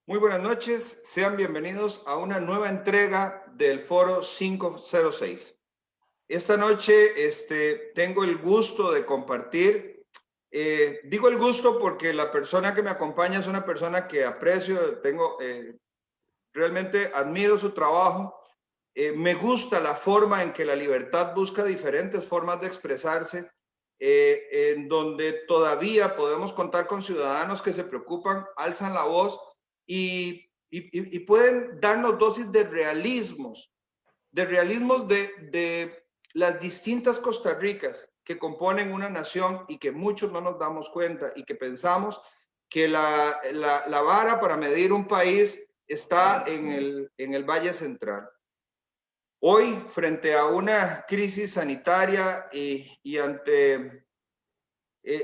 Muy buenas noches, sean bienvenidos a una nueva entrega del Foro 506. Esta noche tengo el gusto de compartir, digo el gusto porque la persona que me acompaña es una persona que aprecio, realmente admiro su trabajo, me gusta la forma en que la libertad busca diferentes formas de expresarse, en donde todavía podemos contar con ciudadanos que se preocupan, alzan la voz y pueden darnos dosis de realismos de las distintas Costa Ricas que componen una nación y que muchos no nos damos cuenta y que pensamos que la vara para medir un país está en el Valle Central. Hoy, frente a una crisis sanitaria y ante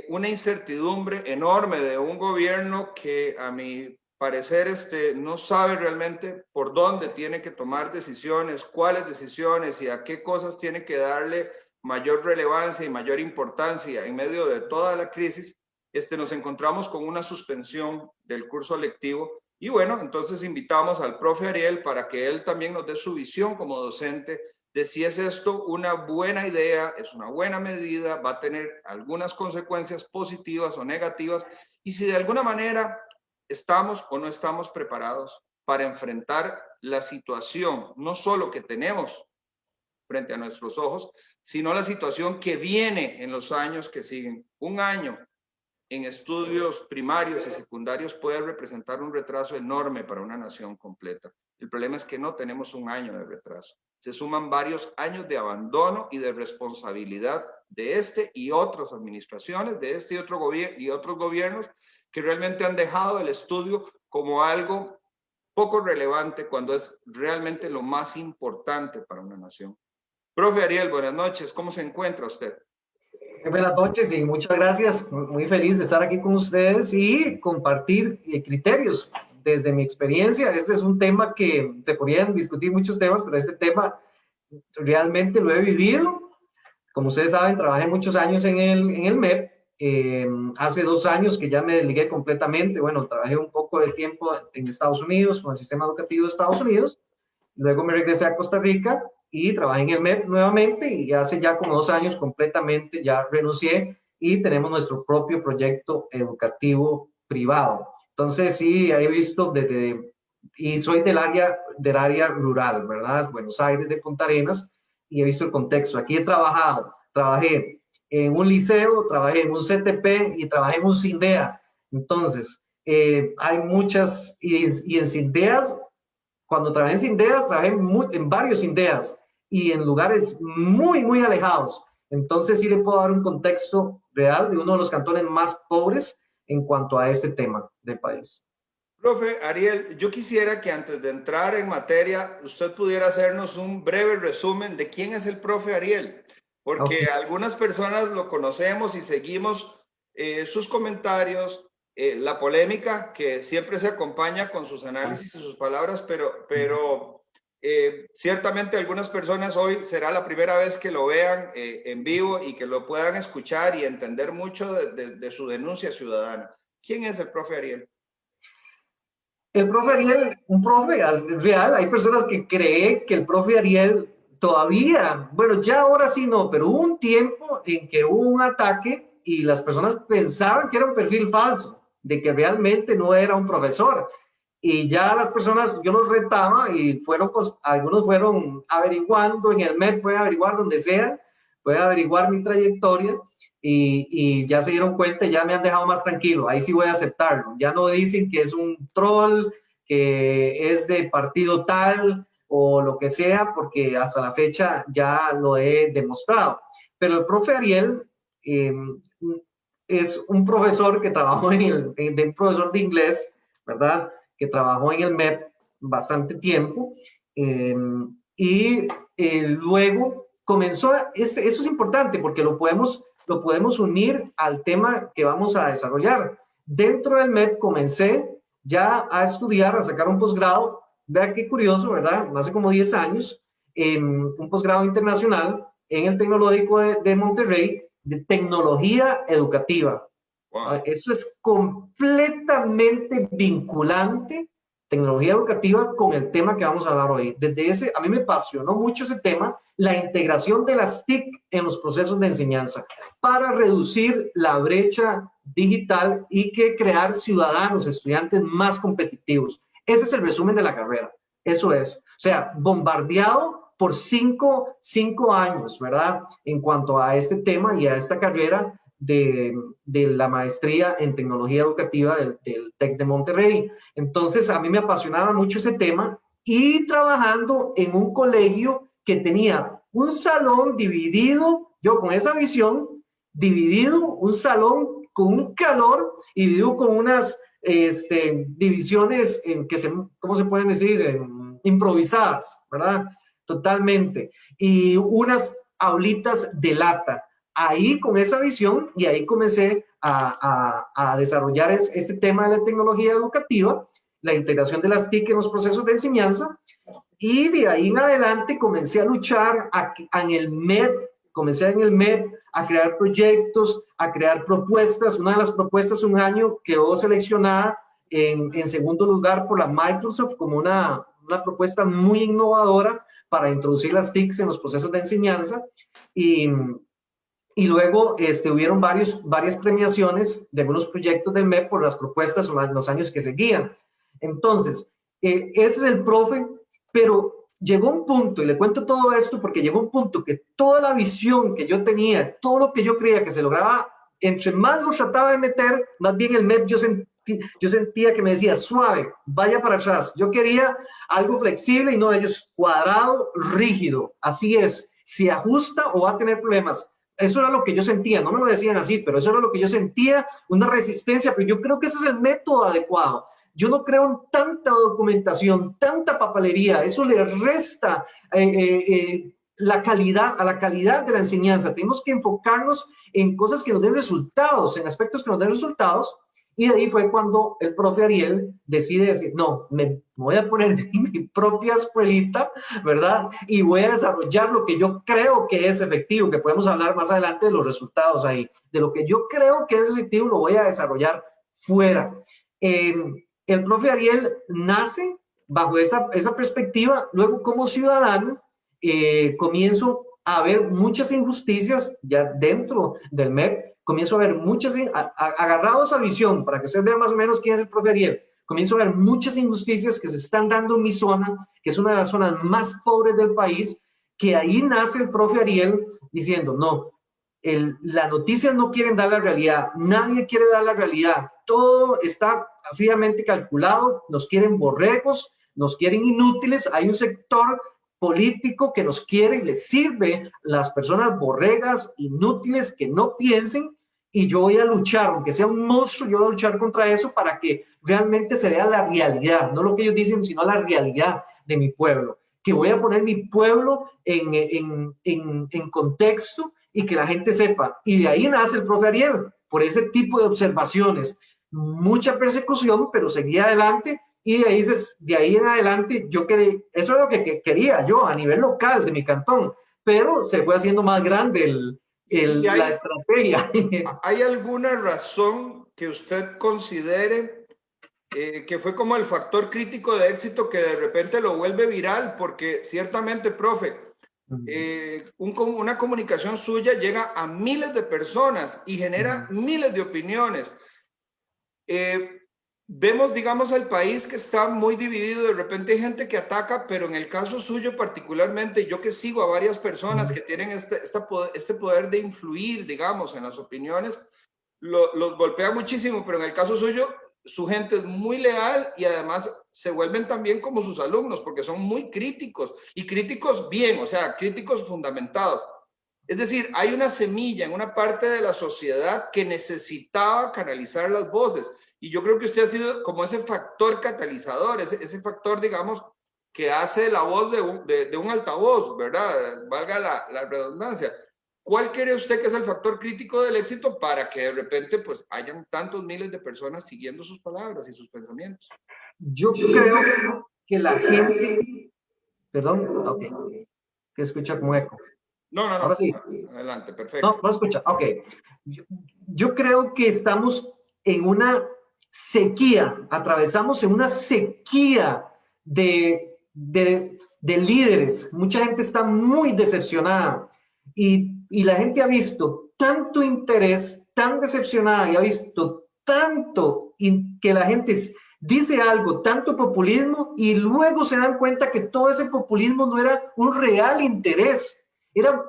una incertidumbre enorme de un gobierno que a mi parecer no sabe realmente por dónde tiene que tomar decisiones, cuáles decisiones y a qué cosas tiene que darle mayor relevancia y mayor importancia en medio de toda la crisis, nos encontramos con una suspensión del curso lectivo. Y bueno, entonces invitamos al profe Ariel para que él también nos dé su visión como docente de si es esto una buena idea, es una buena medida, va a tener algunas consecuencias positivas o negativas, y si de alguna manera estamos o no estamos preparados para enfrentar la situación, no solo que tenemos frente a nuestros ojos, sino la situación que viene en los años que siguen. Un año en estudios primarios y secundarios puede representar un retraso enorme para una nación completa. El problema es que no tenemos un año de retraso. Se suman varios años de abandono y de responsabilidad de y otras administraciones, de y otro gobierno y otros gobiernos que realmente han dejado el estudio como algo poco relevante cuando es realmente lo más importante para una nación. Profe Ariel, buenas noches. ¿Cómo se encuentra usted? Buenas noches y muchas gracias. Muy feliz de estar aquí con ustedes y compartir criterios desde mi experiencia. Este es un tema que se podrían discutir muchos temas, pero este tema realmente lo he vivido. Como ustedes saben, trabajé muchos años en el MEP. Hace 2 años que ya me desligué completamente. Bueno, trabajé un poco de tiempo en Estados Unidos, con el sistema educativo de Estados Unidos. Luego me regresé a Costa Rica y trabajé en el MEP nuevamente y hace ya como 2 años completamente ya renuncié y tenemos nuestro propio proyecto educativo privado. Entonces sí, he visto y soy del área rural, ¿verdad? Buenos Aires, de Punta Arenas, y he visto el contexto. Aquí trabajé en un liceo, trabajé en un CTP y trabajé en un CINDEA. Entonces, hay muchas, y en CINDEAs, cuando trabajé en CINDEAs, trabajé en varios CINDEAs y en lugares muy, muy alejados. Entonces sí le puedo dar un contexto real de uno de los cantones más pobres en cuanto a este tema del país. Profe Ariel, yo quisiera que antes de entrar en materia, usted pudiera hacernos un breve resumen de quién es el profe Ariel, porque Okay. algunas personas lo conocemos y seguimos sus comentarios, la polémica que siempre se acompaña con sus análisis y sus palabras, pero ciertamente algunas personas hoy será la primera vez que lo vean en vivo y que lo puedan escuchar y entender mucho de su denuncia ciudadana. ¿Quién es el profe Ariel? El profe Ariel, un profe real, hay personas que creen que el profe Ariel todavía, bueno, ya ahora sí no, pero hubo un tiempo en que hubo un ataque y las personas pensaban que era un perfil falso, de que realmente no era un profesor. Y ya las personas, yo los retaba y algunos fueron averiguando en el MEP, pueden averiguar donde sea, pueden averiguar mi trayectoria y ya se dieron cuenta, ya me han dejado más tranquilo, ahí sí voy a aceptarlo. Ya no dicen que es un troll, que es de partido tal o lo que sea, porque hasta la fecha ya lo he demostrado. Pero el profe Ariel es un profesor que trabajó un profesor de inglés, ¿verdad? Que trabajó en el MEP bastante tiempo luego comenzó, eso es importante porque lo podemos unir al tema que vamos a desarrollar. Dentro del MEP comencé ya a estudiar, a sacar un posgrado, vea qué curioso, ¿verdad? Hace como 10 años, un posgrado internacional en el Tecnológico de Monterrey de tecnología educativa. Wow. Eso es completamente vinculante tecnología educativa con el tema que vamos a hablar hoy. A mí me apasionó mucho ese tema, la integración de las TIC en los procesos de enseñanza para reducir la brecha digital y que crear ciudadanos, estudiantes más competitivos. Ese es el resumen de la carrera. Eso es. O sea, bombardeado por cinco años, ¿verdad? En cuanto a este tema y a esta carrera de la maestría en tecnología educativa del TEC de Monterrey. Entonces, a mí me apasionaba mucho ese tema y trabajando en un colegio que tenía un salón dividido, yo con esa visión, dividido, un salón con un calor y dividido con unas divisiones ¿cómo se pueden decir? Improvisadas, ¿verdad? Totalmente. Y unas aulitas de lata. Ahí con esa visión y ahí comencé a desarrollar este tema de la tecnología educativa, la integración de las TIC en los procesos de enseñanza y de ahí en adelante comencé a luchar en el MED, comencé en el MED a crear proyectos, a crear propuestas. Una de las propuestas un año quedó seleccionada en segundo lugar por la Microsoft como una propuesta muy innovadora para introducir las TICs en los procesos de enseñanza y luego hubieron varias premiaciones de algunos proyectos del MEP por las propuestas en los años que seguían. Entonces, ese es el profe, pero llegó un punto, y le cuento todo esto porque llegó un punto que toda la visión que yo tenía, todo lo que yo creía que se lograba, entre más lo trataba de meter, más bien el MEP yo sentía que me decía, suave, vaya para atrás. Yo quería algo flexible y no ellos cuadrado, rígido. Así es, se ajusta o va a tener problemas. Eso era lo que yo sentía, no me lo decían así, pero eso era lo que yo sentía, una resistencia, pero yo creo que ese es el método adecuado. Yo no creo en tanta documentación, tanta papelería, eso le resta la calidad de la enseñanza. Tenemos que enfocarnos en cosas que nos den resultados, en aspectos que nos den resultados, y de ahí fue cuando el profe Ariel decide decir, no, me voy a poner mi propia escuelita, ¿verdad? Y voy a desarrollar lo que yo creo que es efectivo, que podemos hablar más adelante de los resultados ahí. De lo que yo creo que es efectivo, lo voy a desarrollar fuera. El profe Ariel nace bajo esa perspectiva. Luego, como ciudadano, comienzo a ver muchas injusticias ya dentro del MEP. Comienzo a ver muchas, agarrado a esa visión, para que ustedes vean más o menos quién es el profe Ariel, comienzo a ver muchas injusticias que se están dando en mi zona, que es una de las zonas más pobres del país, que ahí nace el profe Ariel diciendo, no, las noticias no quieren dar la realidad, nadie quiere dar la realidad, todo está fríamente calculado, nos quieren borregos, nos quieren inútiles, hay un sector político que nos quiere y les sirve las personas borregas, inútiles, que no piensen, y yo voy a luchar, aunque sea un monstruo, yo voy a luchar contra eso para que realmente se vea la realidad, no lo que ellos dicen, sino la realidad de mi pueblo, que voy a poner mi pueblo en contexto y que la gente sepa. Y de ahí nace el profe Ariel, por ese tipo de observaciones. Mucha persecución, pero seguía adelante. Y de ahí en adelante, eso es lo que quería yo a nivel local de mi cantón, pero se fue haciendo más grande la estrategia. ¿Hay alguna razón que usted considere que fue como el factor crítico de éxito que de repente lo vuelve viral? Porque ciertamente, profe, una comunicación suya llega a miles de personas y genera miles de opiniones. Vemos, digamos, al país que está muy dividido, de repente hay gente que ataca, pero en el caso suyo particularmente, yo que sigo a varias personas que tienen este poder de influir, digamos, en las opiniones, los golpea muchísimo, pero en el caso suyo, su gente es muy leal y además se vuelven también como sus alumnos, porque son muy críticos, y críticos bien, o sea, críticos fundamentados. Es decir, hay una semilla en una parte de la sociedad que necesitaba canalizar las voces. Y yo creo que usted ha sido como ese factor catalizador, ese factor, digamos, que hace la voz de un altavoz, ¿verdad? Valga la redundancia. ¿Cuál cree usted que es el factor crítico del éxito para que de repente pues hayan tantos miles de personas siguiendo sus palabras y sus pensamientos? Yo creo que la gente... Perdón, ok. Que escucha como eco. No. Ahora sí. Adelante, perfecto. No escucha. Ok. Yo creo que estamos en una sequía, atravesamos en una sequía de líderes. Mucha gente está muy decepcionada y la gente ha visto tanto interés, tan decepcionada y ha visto tanto que la gente dice algo, tanto populismo, y luego se dan cuenta que todo ese populismo no era un real interés, era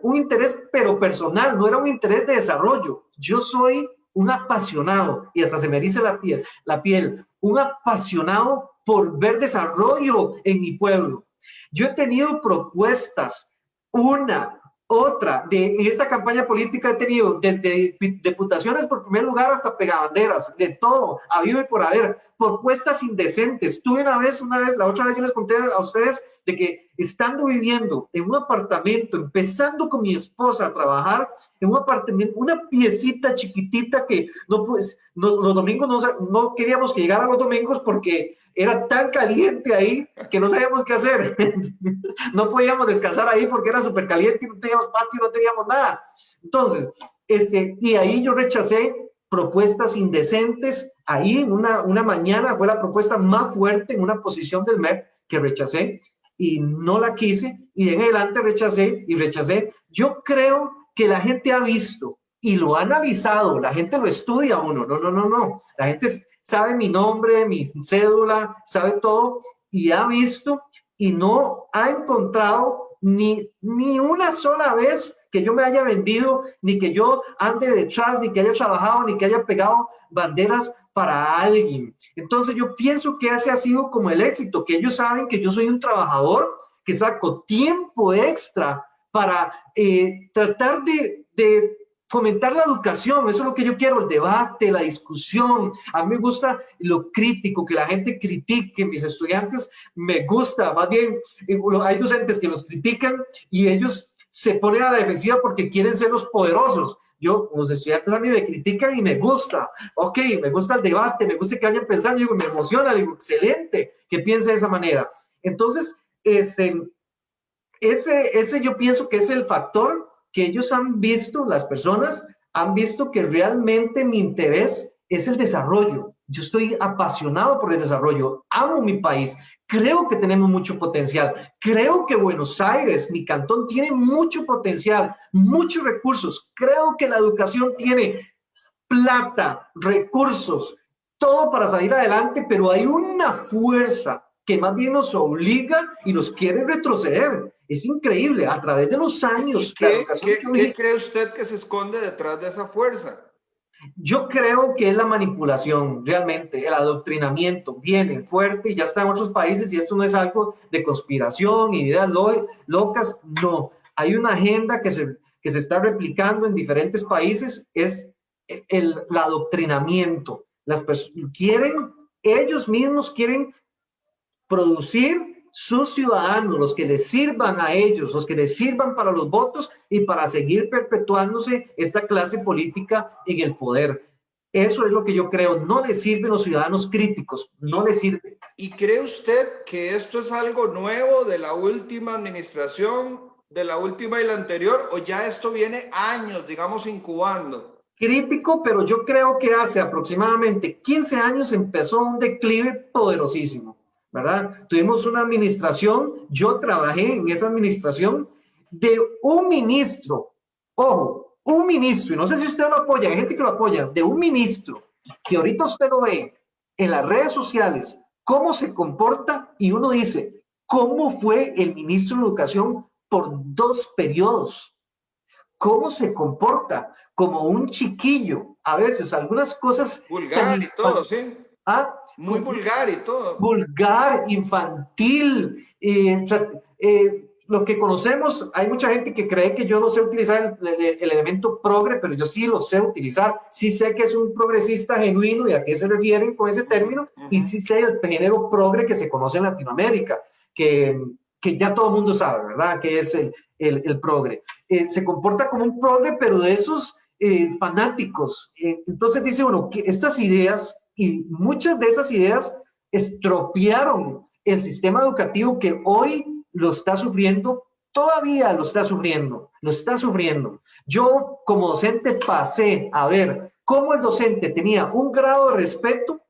un interés pero personal, no era un interés de desarrollo. Yo soy un apasionado, y hasta se me eriza la piel, un apasionado por ver desarrollo en mi pueblo. Yo he tenido propuestas, una, otra, en esta campaña política he tenido desde diputaciones por primer lugar hasta pegabanderas, de todo, habido y por haber, propuestas indecentes. Tuve una vez, la otra vez yo les conté a ustedes de que estando viviendo en un apartamento, empezando con mi esposa a trabajar en un apartamento, una piecita chiquitita que los domingos no queríamos que llegara los domingos porque era tan caliente ahí que no sabíamos qué hacer. No podíamos descansar ahí porque era súper caliente y no teníamos patio, no teníamos nada. Entonces, y ahí yo rechacé propuestas indecentes. Ahí en una mañana fue la propuesta más fuerte en una posición del MEP que rechacé y no la quise, y en adelante rechacé y rechacé. Yo creo que la gente ha visto y lo ha analizado, la gente lo estudia uno, no, la gente sabe mi nombre, mi cédula, sabe todo, y ha visto y no ha encontrado ni una sola vez que yo me haya vendido, ni que yo ande detrás, ni que haya trabajado, ni que haya pegado banderas para alguien. Entonces yo pienso que ese ha sido como el éxito, que ellos saben que yo soy un trabajador, que saco tiempo extra para tratar de fomentar la educación. Eso es lo que yo quiero, el debate, la discusión. A mí me gusta lo crítico, que la gente critique. Mis estudiantes me gusta, más bien hay docentes que los critican y ellos se ponen a la defensiva porque quieren ser los poderosos. Los estudiantes a mí me critican y me gusta. Ok, me gusta el debate, me gusta que vayan pensando, digo, me emociona, digo, excelente que piense de esa manera. Entonces, ese yo pienso que es el factor que ellos han visto, las personas han visto que realmente mi interés es el desarrollo. Yo estoy apasionado por el desarrollo, amo mi país, creo que tenemos mucho potencial, creo que Buenos Aires, mi cantón, tiene mucho potencial, muchos recursos, creo que la educación tiene plata, recursos, todo para salir adelante, pero hay una fuerza que más bien nos obliga y nos quiere retroceder. Es increíble, a través de los años. ¿Qué cree usted que se esconde detrás de esa fuerza? Yo creo que es la manipulación, realmente, el adoctrinamiento viene fuerte y ya está en otros países, y esto no es algo de conspiración y ideas locas, no. Hay una agenda que se está replicando en diferentes países, es el adoctrinamiento. Las personas ellos mismos quieren producir sus ciudadanos, los que les sirvan a ellos, los que les sirvan para los votos y para seguir perpetuándose esta clase política en el poder. Eso es lo que yo creo. No les sirven los ciudadanos críticos, no les sirve. ¿Y cree usted que esto es algo nuevo de la última administración, de la última y la anterior, o ya esto viene años, digamos, incubando? Crítico, pero yo creo que hace aproximadamente 15 años empezó un declive poderosísimo, ¿verdad? Tuvimos una administración, yo trabajé en esa administración de un ministro, ojo, un ministro, y no sé si usted lo apoya, hay gente que lo apoya, de un ministro, que ahorita usted lo ve en las redes sociales, cómo se comporta, y uno dice, ¿cómo fue el ministro de Educación por 2 periodos? ¿Cómo se comporta? Como un chiquillo, a veces algunas cosas... Vulgar y todo, sí. ¿Ah? Muy vulgar y todo. Vulgar, infantil, lo que conocemos, hay mucha gente que cree que yo no sé utilizar el elemento progre, pero yo sí lo sé utilizar, sí sé que es un progresista genuino y a qué se refieren con ese término, y sí sé el género progre que se conoce en Latinoamérica, que ya todo el mundo sabe, ¿verdad? Que es el progre. Se comporta como un progre, pero de esos fanáticos. Entonces dice uno que estas ideas, y muchas de esas ideas estropearon el sistema educativo que hoy lo está sufriendo, todavía lo está sufriendo. Yo como docente pasé a ver cómo el docente tenía un grado de respeto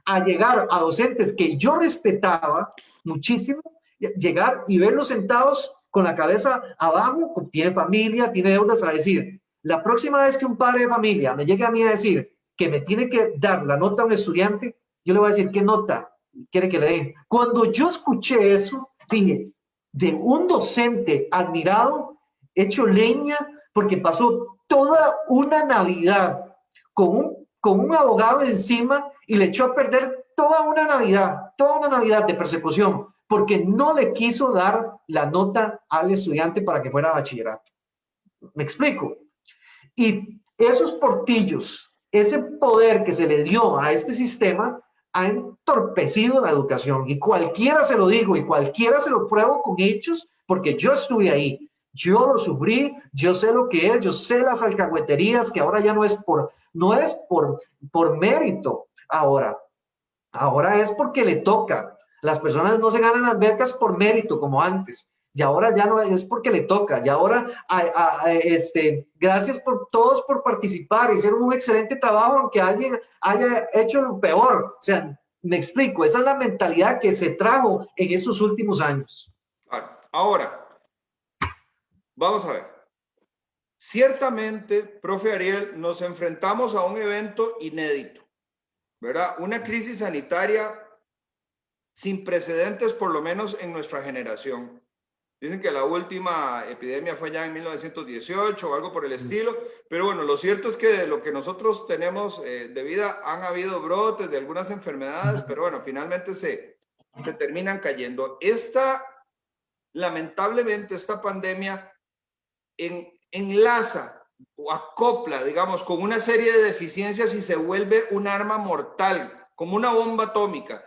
a llegar a docentes que yo respetaba muchísimo, llegar y verlos sentados con la cabeza abajo, tiene familia, tiene deudas, a decir, la próxima vez que un padre de familia me llegue a mí a decir que me tiene que dar la nota a un estudiante, yo le voy a decir, ¿qué nota quiere que le den? Cuando yo escuché eso, dije, de un docente admirado, hecho leña, porque pasó toda una Navidad con un abogado encima y le echó a perder toda una Navidad de persecución, porque no le quiso dar la nota al estudiante para que fuera a bachillerato. ¿Me explico? Y esos portillos, ese poder que se le dio a este sistema, ha entorpecido la educación. Y cualquiera se lo digo y cualquiera se lo pruebo con hechos, porque yo estuve ahí. Yo lo sufrí, yo sé lo que es, yo sé las alcahueterías, que ahora ya no es por mérito ahora. Ahora es porque le toca. Las personas no se ganan las becas por mérito como antes. Y ahora ya no es porque le toca. Y ahora, gracias por todos por participar. Hicieron un excelente trabajo, aunque alguien haya hecho lo peor. O sea, me explico. Esa es la mentalidad que se trajo en estos últimos años. Ahora, vamos a ver. Ciertamente, profe Ariel, nos enfrentamos a un evento inédito, ¿verdad? Una crisis sanitaria sin precedentes, por lo menos en nuestra generación. Dicen que la última epidemia fue ya en 1918 o algo por el estilo, pero bueno, lo cierto es que de lo que nosotros tenemos de vida han habido brotes de algunas enfermedades, pero bueno, finalmente se terminan cayendo. Lamentablemente, esta pandemia enlaza o acopla, digamos, con una serie de deficiencias y se vuelve un arma mortal, como una bomba atómica.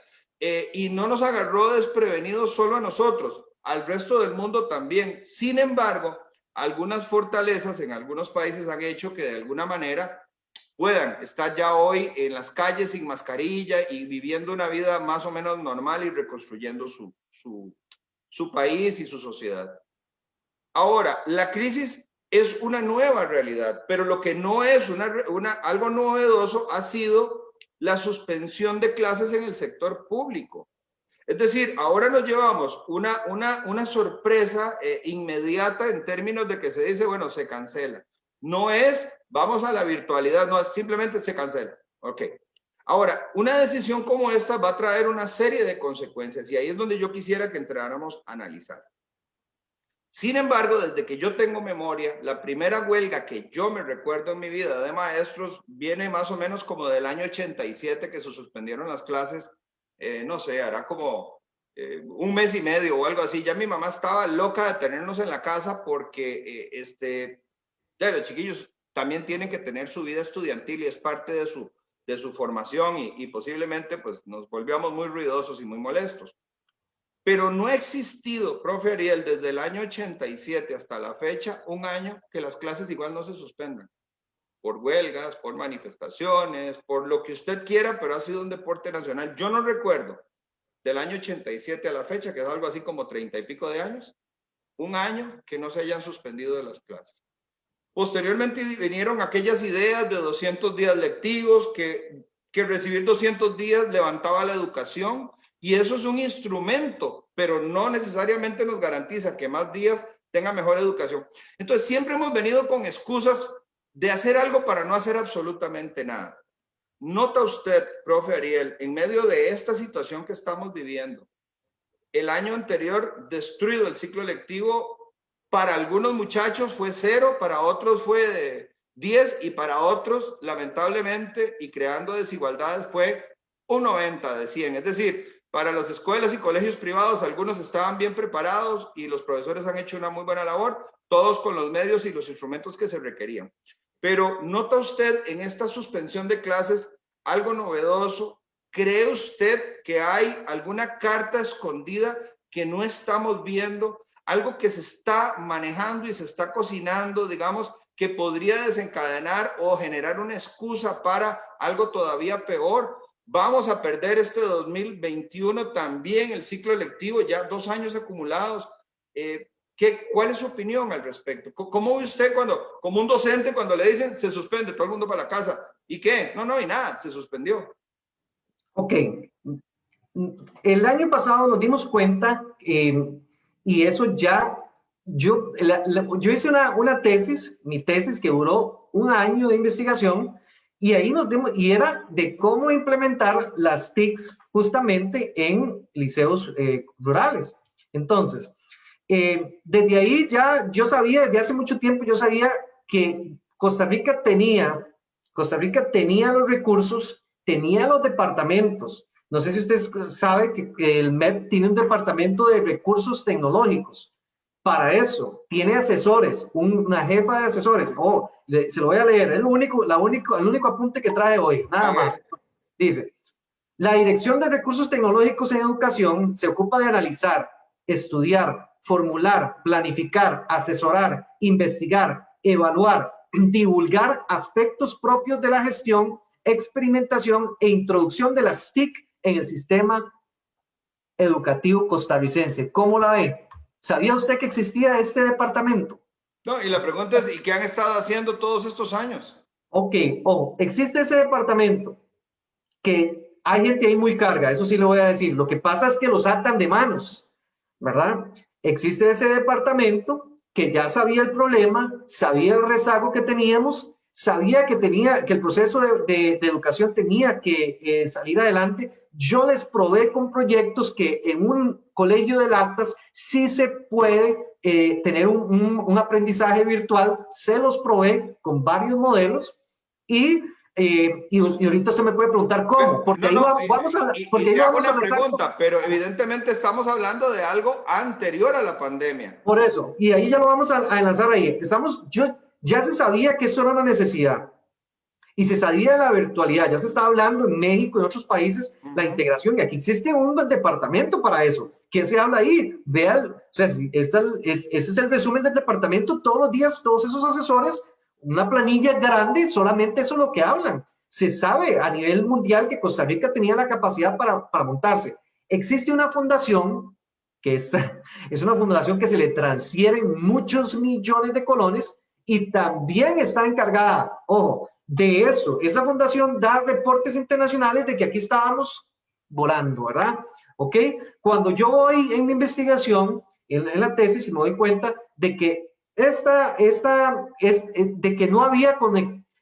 Y no nos agarró desprevenidos solo a nosotros, al resto del mundo también. Sin embargo, algunas fortalezas en algunos países han hecho que de alguna manera puedan estar ya hoy en las calles sin mascarilla y viviendo una vida más o menos normal y reconstruyendo su país y su sociedad. Ahora, la crisis es una nueva realidad, pero lo que no es algo novedoso ha sido la suspensión de clases en el sector público. Es decir, ahora nos llevamos una sorpresa inmediata en términos de que se dice, bueno, se cancela. No es, vamos a la virtualidad, no, simplemente se cancela. Ok. Ahora, una decisión como esta va a traer una serie de consecuencias y ahí es donde yo quisiera que entráramos a analizar. Sin embargo, desde que yo tengo memoria, la primera huelga que yo me recuerdo en mi vida de maestros viene más o menos como del año 87, que se suspendieron las clases, no sé, hará como un mes y medio o algo así. Ya mi mamá estaba loca de tenernos en la casa porque ya los chiquillos también tienen que tener su vida estudiantil y es parte de su formación y posiblemente pues nos volvíamos muy ruidosos y muy molestos. Pero no ha existido, profe Ariel, desde el año 87 hasta la fecha, un año que las clases igual no se suspendan. Por huelgas, por manifestaciones, por lo que usted quiera, pero ha sido un deporte nacional. Yo no recuerdo del año 87 a la fecha, que es algo así como 30 y pico de años, un año que no se hayan suspendido de las clases. Posteriormente vinieron aquellas ideas de 200 días lectivos, que recibir 200 días levantaba la educación, y eso es un instrumento, pero no necesariamente nos garantiza que más días tenga mejor educación. Entonces, siempre hemos venido con excusas de hacer algo para no hacer absolutamente nada. ¿Nota usted, profe Ariel, en medio de esta situación que estamos viviendo, el año anterior destruido el ciclo lectivo, para algunos muchachos fue 0, para otros fue de 10 y para otros, lamentablemente, y creando desigualdades, fue un 90 de 100. Es decir, para las escuelas y colegios privados, algunos estaban bien preparados y los profesores han hecho una muy buena labor, todos con los medios y los instrumentos que se requerían. Pero ¿nota usted en esta suspensión de clases algo novedoso? ¿Cree usted que hay alguna carta escondida que no estamos viendo? Algo que se está manejando y se está cocinando, digamos, que podría desencadenar o generar una excusa para algo todavía peor. Vamos a perder este 2021 también, el ciclo lectivo, ya 2 años acumulados. ¿Qué ¿Cuál es su opinión al respecto? ¿Cómo ve usted como un docente, cuando le dicen se suspende, todo el mundo para la casa? ¿Y qué? No, y nada, se suspendió. Ok. El año pasado nos dimos cuenta, y eso ya, yo hice una tesis, mi tesis que duró un año de investigación, y ahí y era de cómo implementar las TICs justamente en liceos rurales. Entonces, desde ahí ya yo sabía, desde hace mucho tiempo yo sabía que Costa Rica tenía los recursos, tenía los departamentos. No sé si usted sabe que el MEP tiene un departamento de recursos tecnológicos. Para eso, tiene asesores, una jefa de asesores. Se lo voy a leer, el único apunte que trae hoy, nada más. Dice, la Dirección de Recursos Tecnológicos en Educación se ocupa de analizar, estudiar, formular, planificar, asesorar, investigar, evaluar, divulgar aspectos propios de la gestión, experimentación e introducción de las TIC en el sistema educativo costarricense. ¿Cómo la ve? ¿Sabía usted que existía este departamento? No, y la pregunta es, ¿y qué han estado haciendo todos estos años? Ok, existe ese departamento que hay gente ahí muy carga, eso sí lo voy a decir. Lo que pasa es que los atan de manos, ¿verdad? Existe ese departamento que ya sabía el problema, sabía el rezago que teníamos, sabía que el proceso de educación tenía que salir adelante. Yo les probé con proyectos que en un colegio de lactas sí se puede tener un aprendizaje virtual. Se los probé con varios modelos y ahorita se me puede preguntar cómo, porque ahí vamos a... Y te hago una pregunta, pero evidentemente estamos hablando de algo anterior a la pandemia. Por eso, y ahí ya lo vamos a enlazar ahí. Ya se sabía que eso era una necesidad, y se sabía de la virtualidad, ya se estaba hablando en México y en otros países, la integración, y aquí existe un departamento para eso. ¿Qué se habla ahí? Vean, o sea, ese es el resumen del departamento, todos los días, todos esos asesores, una planilla grande, solamente eso es lo que hablan. Se sabe a nivel mundial que Costa Rica tenía la capacidad para montarse. Existe una fundación, que es una fundación que se le transfieren muchos millones de colones y también está encargada, ojo, de eso. Esa fundación da reportes internacionales de que aquí estábamos volando, ¿verdad? ¿Ok? Cuando yo voy en mi investigación, en la tesis, y me doy cuenta de que de que no había,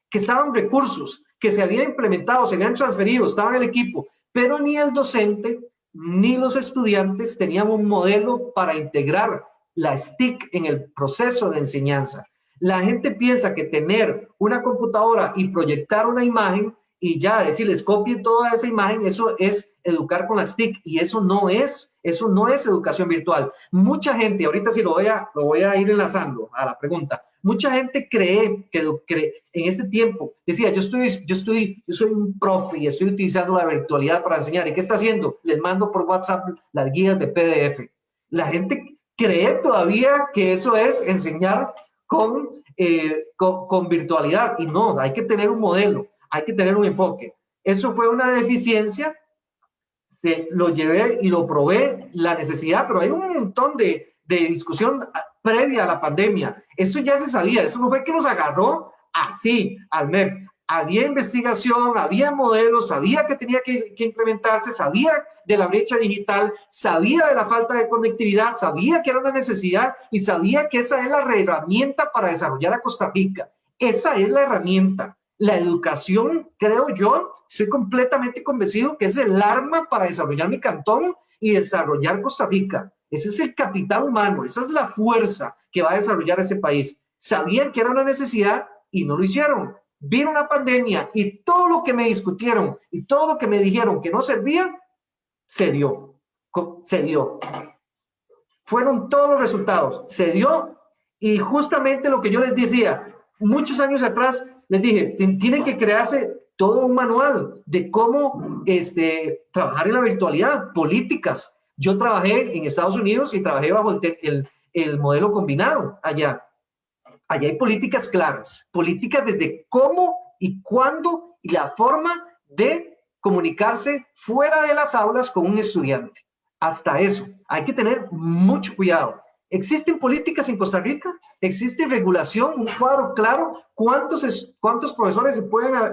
que estaban recursos, que se habían implementado, se habían transferido, estaba en el equipo, pero ni el docente ni los estudiantes tenían un modelo para integrar la STIC en el proceso de enseñanza. La gente piensa que tener una computadora y proyectar una imagen y ya decirles copien toda esa imagen, eso es educar con las TIC, y eso no es educación virtual. Mucha gente, ahorita sí lo voy a ir enlazando a la pregunta, mucha gente cree que en este tiempo, decía, yo soy un profe y estoy utilizando la virtualidad para enseñar, ¿y qué está haciendo? Les mando por WhatsApp las guías de PDF. La gente cree todavía que eso es enseñar con virtualidad, y no, hay que tener un modelo, hay que tener un enfoque. Eso fue una deficiencia, lo llevé y lo probé, la necesidad, pero hay un montón de discusión previa a la pandemia. Eso ya se sabía, eso no fue que nos agarró así al MEP. Había investigación, había modelos, sabía que tenía que implementarse, sabía de la brecha digital, sabía de la falta de conectividad, sabía que era una necesidad y sabía que esa es la herramienta para desarrollar a Costa Rica. Esa es la herramienta. La educación, creo yo, estoy completamente convencido que es el arma para desarrollar mi cantón y desarrollar Costa Rica. Ese es el capital humano, esa es la fuerza que va a desarrollar ese país. Sabían que era una necesidad y no lo hicieron. Vino una pandemia y todo lo que me discutieron y todo lo que me dijeron que no servía, se dio. Fueron todos los resultados, se dio, y justamente lo que yo les decía, muchos años atrás, les dije, tienen que crearse todo un manual de cómo trabajar en la virtualidad, políticas. Yo trabajé en Estados Unidos y trabajé bajo el modelo combinado allá. Allá hay políticas claras, políticas desde cómo y cuándo y la forma de comunicarse fuera de las aulas con un estudiante. Hasta eso, hay que tener mucho cuidado. ¿existen políticas en Costa Rica? ¿Existe regulación, un cuadro claro? ¿Cuántos profesores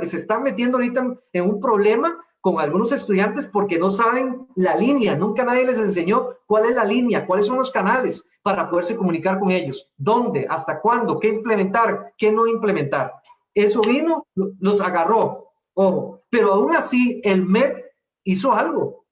se están metiendo ahorita en un problema con algunos estudiantes porque no saben la línea? Nunca nadie les enseñó cuál es la línea, cuáles son los canales para poderse comunicar con ellos. ¿Dónde? ¿Hasta cuándo? ¿Qué implementar? ¿Qué no implementar? Eso vino, los agarró. Ojo, pero aún así el MEP hizo algo,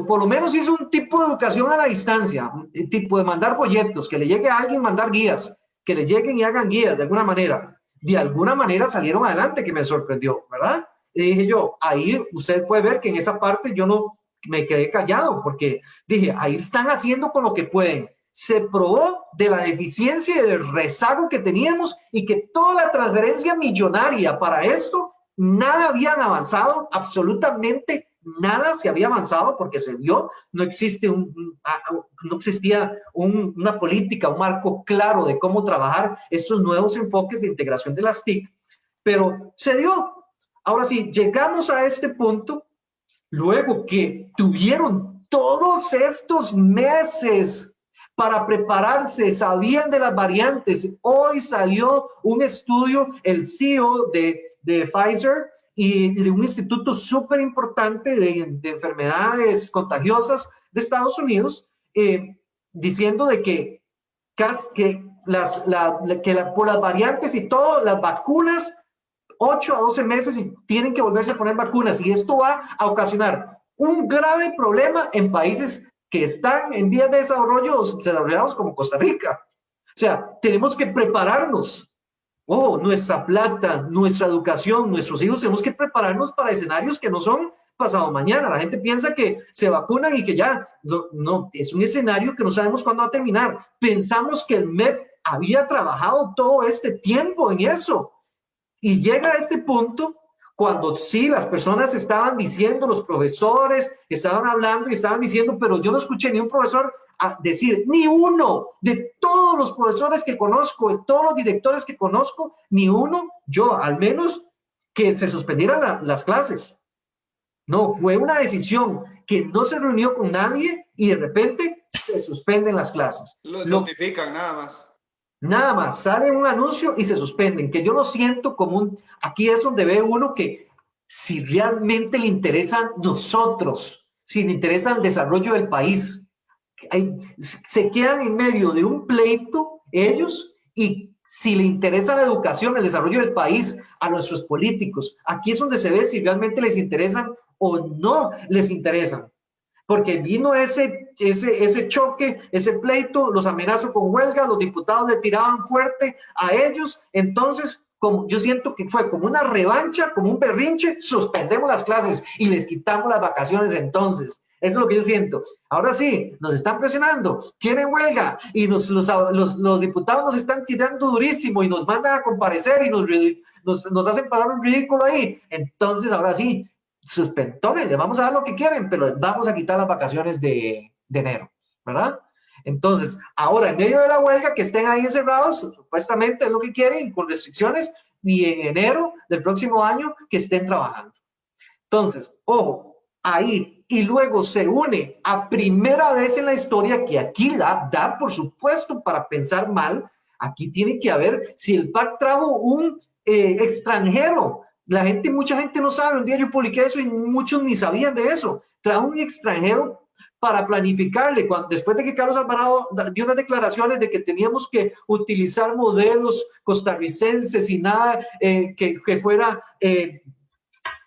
por lo menos hizo un tipo de educación a la distancia, un tipo de mandar folletos, que le llegue a alguien mandar guías, que le lleguen y hagan guías de alguna manera salieron adelante, que me sorprendió, ¿verdad? Y dije yo, ahí usted puede ver que en esa parte yo no me quedé callado, porque dije, ahí están haciendo con lo que pueden. Se probó de la deficiencia y del rezago que teníamos y que toda la transferencia millonaria para esto, nada habían avanzado, absolutamente nada se había avanzado porque se vio, no existía una política, un marco claro de cómo trabajar estos nuevos enfoques de integración de las TIC, pero se dio. Ahora sí, llegamos a este punto, luego que tuvieron todos estos meses para prepararse, sabían de las variantes. Hoy salió un estudio, el CEO de Pfizer y de un instituto súper importante de enfermedades contagiosas de Estados Unidos, diciendo de que por las variantes y todo, las vacunas, 8 a 12 meses y tienen que volverse a poner vacunas. Y esto va a ocasionar un grave problema en países que están en vías de desarrollados como Costa Rica. O sea, tenemos que prepararnos. Nuestra plata, nuestra educación, nuestros hijos, tenemos que prepararnos para escenarios que no son pasado mañana. La gente piensa que se vacunan y que ya. No, es un escenario que no sabemos cuándo va a terminar. Pensamos que el MEP había trabajado todo este tiempo en eso. Y llega a este punto cuando sí, las personas estaban diciendo, los profesores estaban hablando y estaban diciendo, pero yo no escuché ni un profesor decir, ni uno de todos los profesores que conozco, de todos los directores que conozco, ni uno, yo al menos, que se suspendieran las clases. No, fue una decisión que no se reunió con nadie y de repente se suspenden las clases. Lo notifican nada más. Nada más, sale un anuncio y se suspenden, que yo lo siento como aquí es donde ve uno que si realmente le interesan nosotros, si le interesa el desarrollo del país, se quedan en medio de un pleito ellos y si le interesa la educación, el desarrollo del país, a nuestros políticos, aquí es donde se ve si realmente les interesan o no les interesan. Porque vino ese choque, ese pleito, los amenazó con huelga, los diputados le tiraban fuerte a ellos, entonces como yo siento que fue como una revancha, como un berrinche, suspendemos las clases y les quitamos las vacaciones entonces. Eso es lo que yo siento. Ahora sí, nos están presionando, quieren huelga y los diputados nos están tirando durísimo y nos mandan a comparecer y nos hacen pagar un ridículo ahí. Entonces, ahora sí, suspendones, le vamos a dar lo que quieren, pero les vamos a quitar las vacaciones de enero, ¿verdad? Entonces, ahora en medio de la huelga, que estén ahí encerrados, supuestamente es lo que quieren, con restricciones, y en enero del próximo año que estén trabajando. Entonces, ojo, ahí, y luego se une a primera vez en la historia, que aquí da por supuesto para pensar mal, aquí tiene que haber, si el PAC trajo un extranjero, mucha gente no sabe, un día yo publiqué eso y muchos ni sabían de eso, trajo un extranjero para planificarle, después de que Carlos Alvarado dio unas declaraciones de que teníamos que utilizar modelos costarricenses y nada que fuera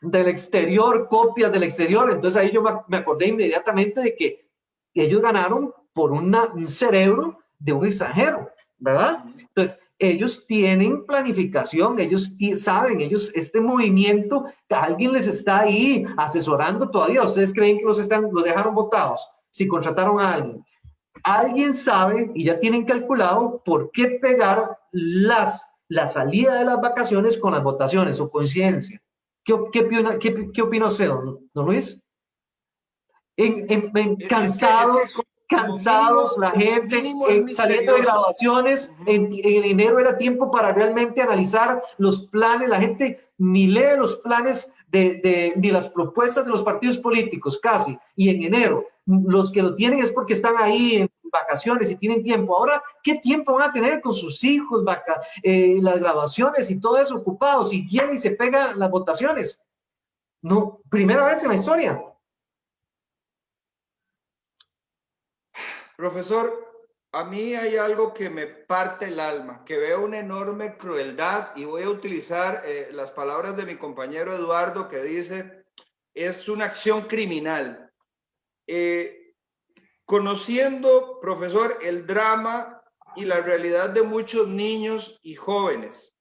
del exterior, copias del exterior, entonces ahí yo me acordé inmediatamente de que ellos ganaron por un cerebro de un extranjero, ¿verdad? Entonces, ellos tienen planificación, ellos saben, este movimiento, alguien les está ahí asesorando todavía. ¿Ustedes creen que los dejaron votados? Si contrataron a alguien. Alguien sabe y ya tienen calculado por qué pegar la salida de las vacaciones con las votaciones o coincidencia. ¿Qué opina usted, don Luis? Cansados, la gente saliendo de graduaciones, en enero era tiempo para realmente analizar los planes, la gente ni lee los planes ni las propuestas de los partidos políticos casi, y en enero los que lo tienen es porque están ahí vacaciones y tienen tiempo. Ahora, ¿qué tiempo van a tener con sus hijos, las graduaciones y todo eso ocupados? Y vienen y se pegan las votaciones. No, primera vez en la historia. Profesor, a mí hay algo que me parte el alma, que veo una enorme crueldad y voy a utilizar las palabras de mi compañero Eduardo que dice, es una acción criminal. Conociendo, profesor, el drama y la realidad de muchos niños y jóvenes,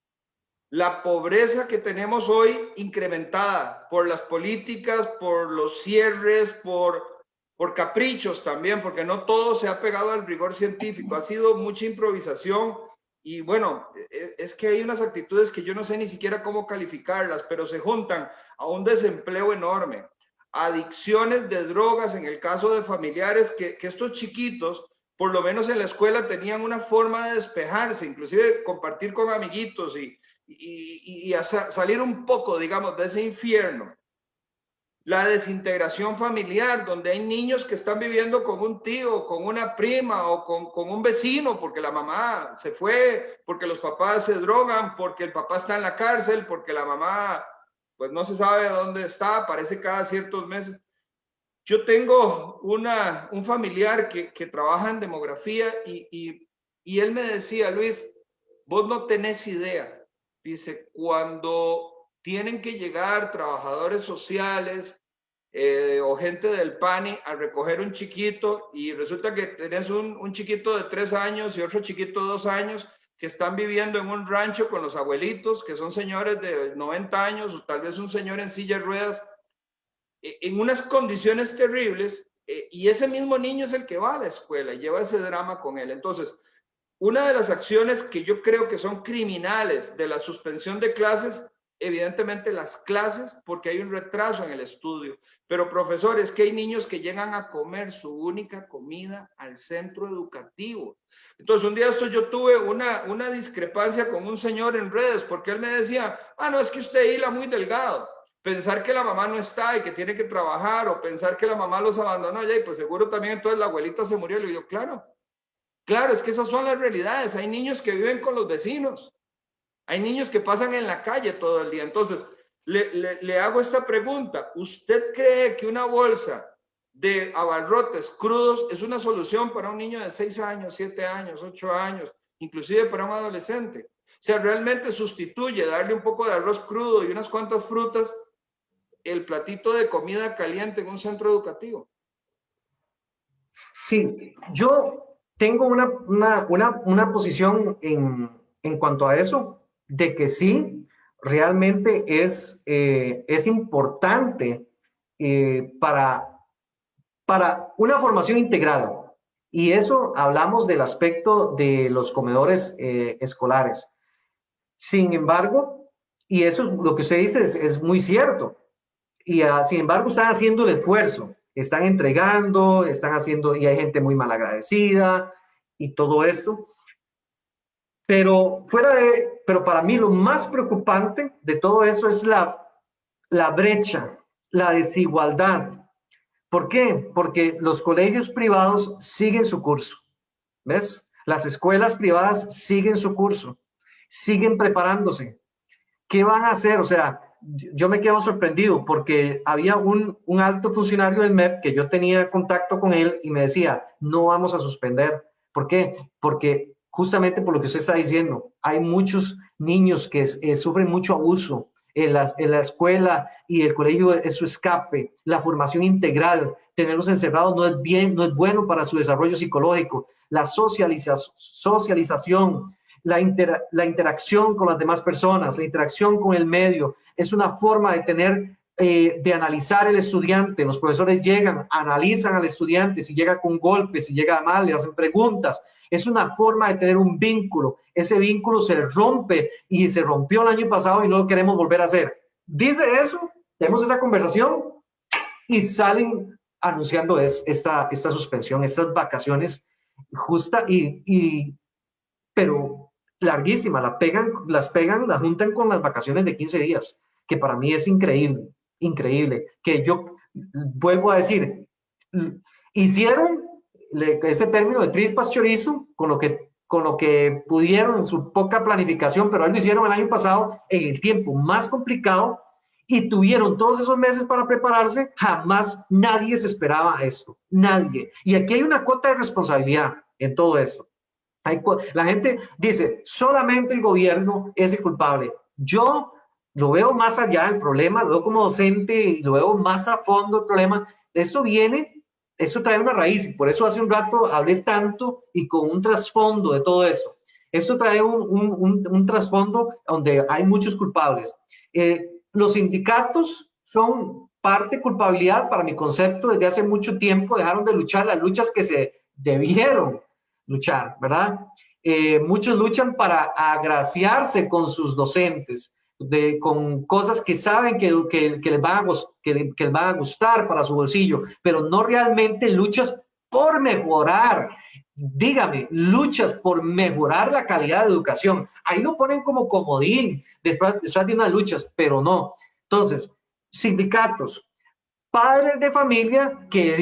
la pobreza que tenemos hoy incrementada por las políticas, por los cierres, por caprichos también, porque no todo se ha pegado al rigor científico, ha sido mucha improvisación y bueno, es que hay unas actitudes que yo no sé ni siquiera cómo calificarlas, pero se juntan a un desempleo enorme, adicciones de drogas en el caso de familiares que estos chiquitos, por lo menos en la escuela, tenían una forma de despejarse, inclusive compartir con amiguitos y salir un poco, digamos, de ese infierno. La desintegración familiar, donde hay niños que están viviendo con un tío, con una prima o con un vecino, porque la mamá se fue, porque los papás se drogan, porque el papá está en la cárcel, porque la mamá, pues no se sabe dónde está, aparece cada ciertos meses. Yo tengo un familiar que trabaja en demografía y él me decía, Luis, vos no tenés idea. Dice, cuando tienen que llegar trabajadores sociales o gente del PANI a recoger un chiquito y resulta que tenés un chiquito de 3 años y otro chiquito de 2 años que están viviendo en un rancho con los abuelitos, que son señores de 90 años o tal vez un señor en silla de ruedas, en unas condiciones terribles, y ese mismo niño es el que va a la escuela y lleva ese drama con él. Entonces, una de las acciones que yo creo que son criminales de la suspensión de clases, evidentemente las clases, porque hay un retraso en el estudio. Pero profesores, que hay niños que llegan a comer su única comida al centro educativo. Entonces, un día esto yo tuve una discrepancia con un señor en redes, porque él me decía, no, es que usted hila muy delgado. Pensar que la mamá no está y que tiene que trabajar, o pensar que la mamá los abandonó ya, y pues seguro también entonces la abuelita se murió. Y le digo, claro, claro, es que esas son las realidades. Hay niños que viven con los vecinos. Hay niños que pasan en la calle todo el día. Entonces, le hago esta pregunta. ¿Usted cree que una bolsa de abarrotes crudos es una solución para un niño de 6 años, 7 años, 8 años, inclusive para un adolescente? O sea, ¿realmente sustituye darle un poco de arroz crudo y unas cuantas frutas el platito de comida caliente en un centro educativo? Sí, yo tengo una posición en cuanto a eso, de que sí, realmente es importante para una formación integral. Y eso hablamos del aspecto de los comedores escolares. Sin embargo, y eso es lo que usted dice es muy cierto, y sin embargo están haciendo el esfuerzo, están entregando, están haciendo, y hay gente muy mal agradecida y todo esto. Pero pero para mí lo más preocupante de todo eso es la brecha, la desigualdad. ¿Por qué? Porque los colegios privados siguen su curso, ¿ves? Las escuelas privadas siguen su curso, siguen preparándose. ¿Qué van a hacer? O sea, yo me quedo sorprendido porque había un alto funcionario del MEP que yo tenía contacto con él y me decía, no vamos a suspender. ¿Por qué? Porque justamente por lo que usted está diciendo, hay muchos niños que sufren mucho abuso en la escuela, y el colegio es su escape, la formación integral, tenerlos encerrados no es bien, no es bueno para su desarrollo psicológico, la socialización, la interacción con las demás personas, la interacción con el medio, es una forma de tener, de analizar el estudiante. Los profesores llegan, analizan al estudiante, si llega con golpes, si llega mal, le hacen preguntas. Es una forma de tener un vínculo. Ese vínculo se rompe y se rompió el año pasado y no lo queremos volver a hacer. Dice eso, tenemos esa conversación y salen anunciando esta suspensión, estas vacaciones justa pero larguísima, las juntan con las vacaciones de 15 días, que para mí es increíble, increíble, que yo vuelvo a decir, hicieron ese término de tripas chorizo, con lo que pudieron en su poca planificación, pero lo hicieron el año pasado en el tiempo más complicado y tuvieron todos esos meses para prepararse. Jamás nadie se esperaba esto, nadie. Y aquí hay una cuota de responsabilidad en todo esto. La gente dice, solamente el gobierno es el culpable. Yo lo veo más allá del problema, lo veo como docente y lo veo más a fondo el problema. Esto trae una raíz y por eso hace un rato hablé tanto y con un trasfondo de todo esto. Esto trae un trasfondo donde hay muchos culpables. Los sindicatos son parte culpabilidad para mi concepto desde hace mucho tiempo, dejaron de luchar las luchas que se debieron luchar, ¿verdad? Muchos luchan para agraciarse con sus docentes, con cosas que saben que les van a gustar para su bolsillo, pero no realmente luchas por mejorar. Dígame, luchas por mejorar la calidad de educación. Ahí lo ponen como comodín detrás de unas luchas, pero no. Entonces, sindicatos, padres de familia que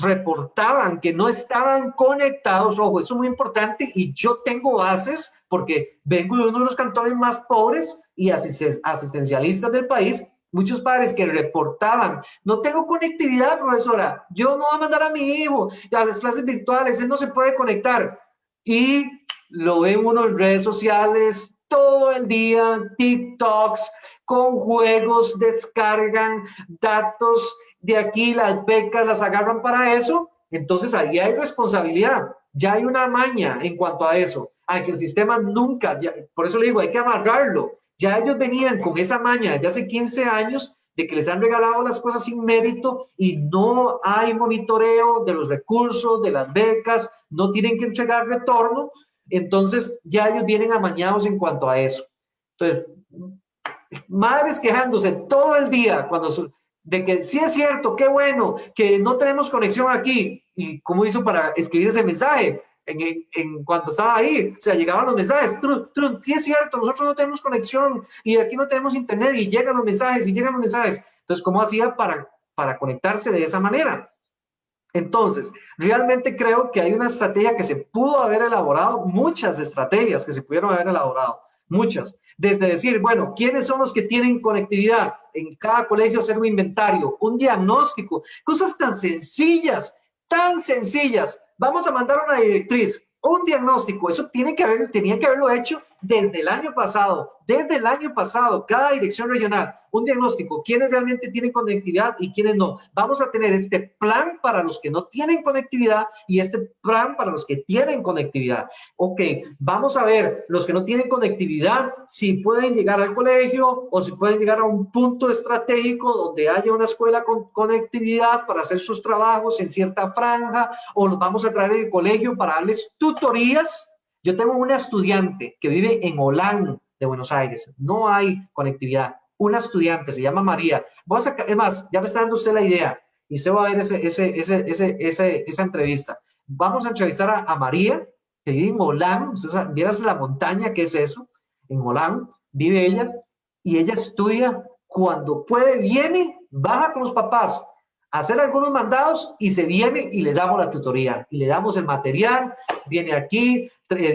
reportaban que no estaban conectados. Ojo, eso es muy importante y yo tengo bases porque vengo de uno de los cantones más pobres y asistencialistas del país. Muchos padres que reportaban, no tengo conectividad, profesora, yo no voy a mandar a mi hijo a las clases virtuales, él no se puede conectar. Y lo ven uno en redes sociales todo el día, TikToks, con juegos, descargan datos de aquí, las becas las agarran para eso. Entonces ahí hay responsabilidad, ya hay una maña en cuanto a eso, a que el sistema nunca, por eso le digo, hay que amarrarlo. Ya ellos venían con esa maña de hace 15 años de que les han regalado las cosas sin mérito y no hay monitoreo de los recursos, de las becas, no tienen que entregar retorno. Entonces ya ellos vienen amañados en cuanto a eso. Entonces, madres quejándose todo el día de que sí es cierto, qué bueno, que no tenemos conexión aquí. ¿Y cómo hizo para escribir ese mensaje? En cuanto estaba ahí, o sea, llegaban los mensajes, sí es cierto, nosotros no tenemos conexión y aquí no tenemos internet y llegan los mensajes y llegan los mensajes. Entonces, ¿cómo hacía para conectarse de esa manera? Entonces, realmente creo que hay una estrategia que se pudo haber elaborado, muchas estrategias que se pudieron haber elaborado, muchas. Desde decir, bueno, ¿quiénes son los que tienen conectividad? En cada colegio hacer un inventario, un diagnóstico, cosas tan sencillas, tan sencillas. Vamos a mandar una directriz, un diagnóstico, eso tenía que haberlo hecho desde el año pasado, cada dirección regional, un diagnóstico, quiénes realmente tienen conectividad y quiénes no. Vamos a tener este plan para los que no tienen conectividad y este plan para los que tienen conectividad. Ok, vamos a ver los que no tienen conectividad, si pueden llegar al colegio o si pueden llegar a un punto estratégico donde haya una escuela con conectividad para hacer sus trabajos en cierta franja, o los vamos a traer al colegio para darles tutorías. Yo tengo una estudiante que vive en Holán de Buenos Aires, no hay conectividad. Una estudiante, se llama María. Es más, ya me está dando usted la idea y usted va a ver esa entrevista. Vamos a entrevistar a María, que vive en Holán. Usted vieras la montaña que es eso. En Holán vive ella y ella estudia. Cuando puede, viene, baja con los papás a hacer algunos mandados y se viene y le damos la tutoría y le damos el material. Viene aquí,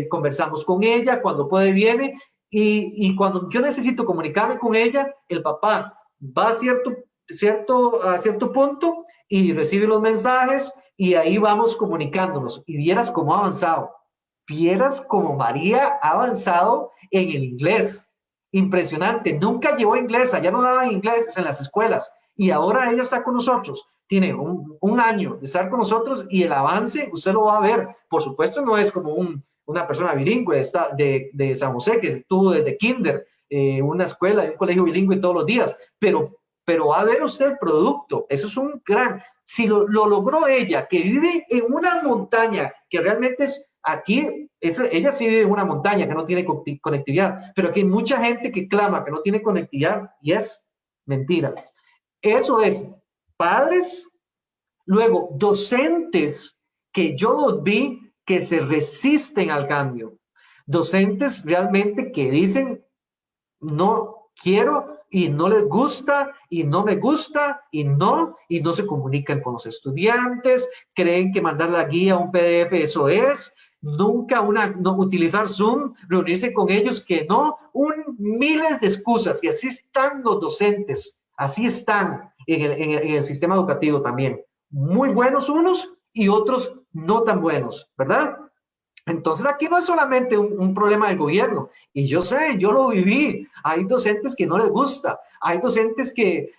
conversamos con ella, cuando puede viene. Y cuando yo necesito comunicarme con ella, el papá va a cierto punto y recibe los mensajes y ahí vamos comunicándonos. Y vieras cómo ha avanzado. Vieras cómo María ha avanzado en el inglés. Impresionante. Nunca llevó inglés, allá no daban inglés en las escuelas. Y ahora ella está con nosotros. Tiene un año de estar con nosotros y el avance usted lo va a ver. Por supuesto, no es como una persona bilingüe de San José que estuvo desde kinder, una escuela, un colegio bilingüe todos los días, pero va a ver usted el producto. Eso es un gran... Si lo logró ella, que vive en una montaña, que realmente es aquí, ella sí vive en una montaña que no tiene conectividad, pero aquí hay mucha gente que clama que no tiene conectividad y es mentira. Eso es padres, luego docentes que yo los vi que se resisten al cambio. Docentes realmente que dicen, no, quiero y no les gusta y no me gusta y no se comunican con los estudiantes, creen que mandar la guía un PDF eso es, nunca no utilizar Zoom, reunirse con ellos que no, miles de excusas y así están los docentes, así están en el sistema educativo también, muy buenos unos y otros no tan buenos, ¿verdad? Entonces aquí no es solamente un problema del gobierno, y yo sé, yo lo viví, hay docentes que no les gusta, hay docentes que,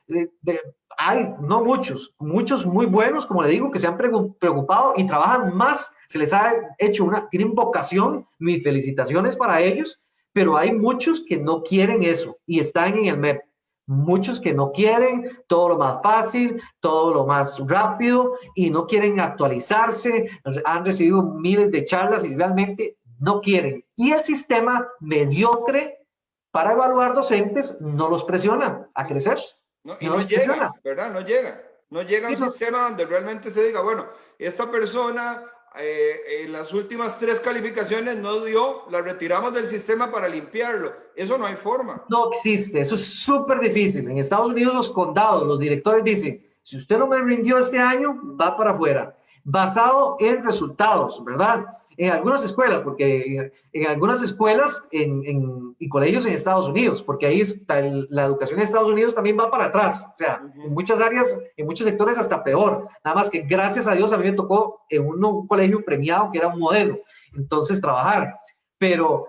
hay, no muchos, muchos muy buenos, como le digo, que se han preocupado y trabajan más, se les ha hecho tienen vocación, mis felicitaciones para ellos, pero hay muchos que no quieren eso y están en el MEP. Muchos que no quieren todo lo más fácil, todo lo más rápido y no quieren actualizarse, han recibido miles de charlas y realmente no quieren. Y el sistema mediocre para evaluar docentes no los presiona a crecer. ¿no? Y no llega, ¿verdad? No llega. No llega a un sistema donde realmente se diga, bueno, esta persona en las últimas 3 calificaciones no dio, la retiramos del sistema para limpiarlo. Eso no hay forma. No existe, eso es súper difícil. En Estados Unidos los condados, los directores dicen, si usted no me rindió este año, va para afuera. Basado en resultados, ¿verdad? En algunas escuelas, porque en algunas escuelas y colegios en Estados Unidos, porque ahí está la educación en Estados Unidos también va para atrás. O sea, en muchas áreas, en muchos sectores hasta peor. Nada más que gracias a Dios a mí me tocó en un colegio premiado que era un modelo. Entonces, trabajar. Pero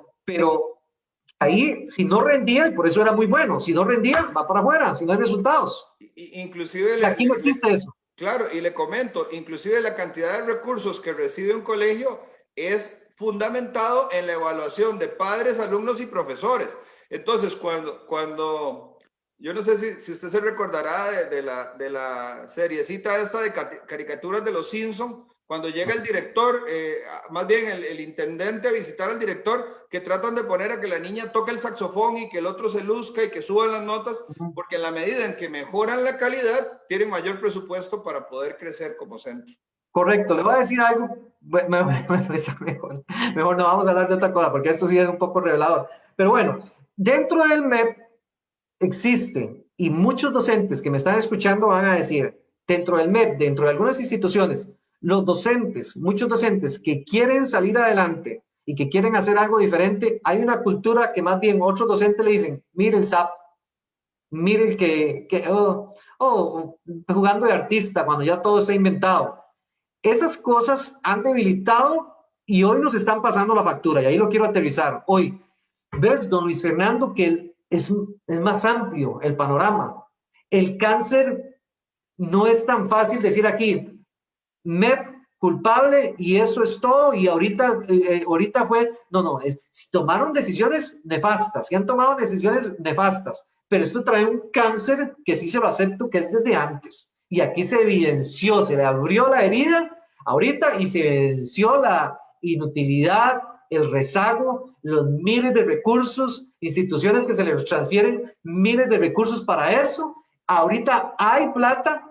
ahí, si no rendía, y por eso era muy bueno, si no rendía, va para afuera, si no hay resultados. Inclusive aquí no existe eso. Claro, y le comento, inclusive la cantidad de recursos que recibe un colegio es fundamentado en la evaluación de padres, alumnos y profesores. Entonces, cuando yo no sé si usted se recordará de la seriecita esta de caricaturas de los Simpson, cuando llega el director, más bien el intendente a visitar al director, que tratan de poner a que la niña toque el saxofón y que el otro se luzca y que suban las notas, porque en la medida en que mejoran la calidad, tienen mayor presupuesto para poder crecer como centro. Correcto, le voy a decir algo, mejor no vamos a hablar de otra cosa, porque esto sí es un poco revelador. Pero bueno, dentro del MEP existen, y muchos docentes que me están escuchando van a decir, dentro del MEP, dentro de algunas instituciones, los docentes, muchos docentes que quieren salir adelante y que quieren hacer algo diferente, hay una cultura que más bien otros docentes le dicen, mire el SAP, mire el jugando de artista cuando ya todo está inventado. Esas cosas han debilitado y hoy nos están pasando la factura, y ahí lo quiero aterrizar. Hoy, ves, don Luis Fernando, que es más amplio el panorama. El cáncer no es tan fácil decir aquí, MEP culpable y eso es todo, y ahorita fue, tomaron decisiones nefastas, y han tomado decisiones nefastas, pero esto trae un cáncer que sí se lo acepto, que es desde antes, y aquí se evidenció, se le abrió la herida ahorita y se evidenció la inutilidad, el rezago, los miles de recursos, instituciones que se les transfieren miles de recursos para eso. Ahorita hay plata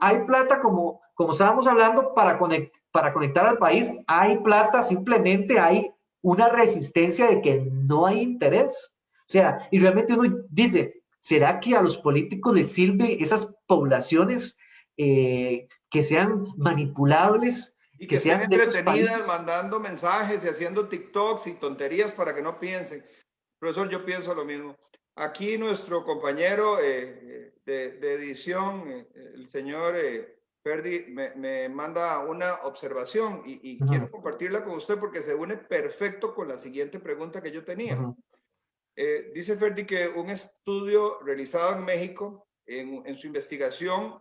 como estábamos hablando para conectar al país, hay plata, simplemente hay una resistencia de que no hay interés. O sea, y realmente uno dice, ¿será que a los políticos les sirve esas poblaciones que sean manipulables? Y que sean entretenidas mandando mensajes y haciendo TikToks y tonterías para que no piensen. Profesor, yo pienso lo mismo. Aquí nuestro compañero de edición, el señor Ferdi, me manda una observación y quiero compartirla con usted porque se une perfecto con la siguiente pregunta que yo tenía. Dice Ferdi que un estudio realizado en México, en su investigación,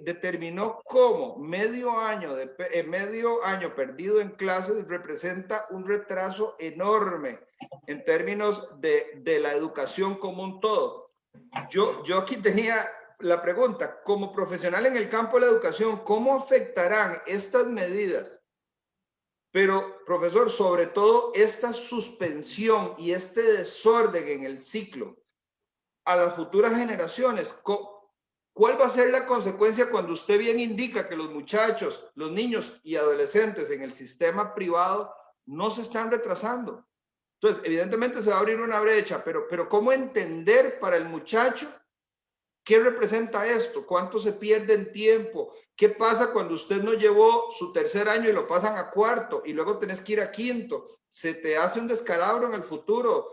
determinó cómo medio año perdido en clases representa un retraso enorme en términos de la educación como un todo. Yo aquí tenía la pregunta, como profesional en el campo de la educación, ¿cómo afectarán estas medidas? Pero, profesor, sobre todo esta suspensión y este desorden en el ciclo a las futuras generaciones, ¿cuál va a ser la consecuencia cuando usted bien indica que los muchachos, los niños y adolescentes en el sistema privado no se están retrasando? Entonces, evidentemente se va a abrir una brecha, pero ¿cómo entender para el muchacho qué representa esto? ¿Cuánto se pierde en tiempo? ¿Qué pasa cuando usted no llevó su tercer año y lo pasan a cuarto y luego tenés que ir a quinto? ¿Se te hace un descalabro en el futuro?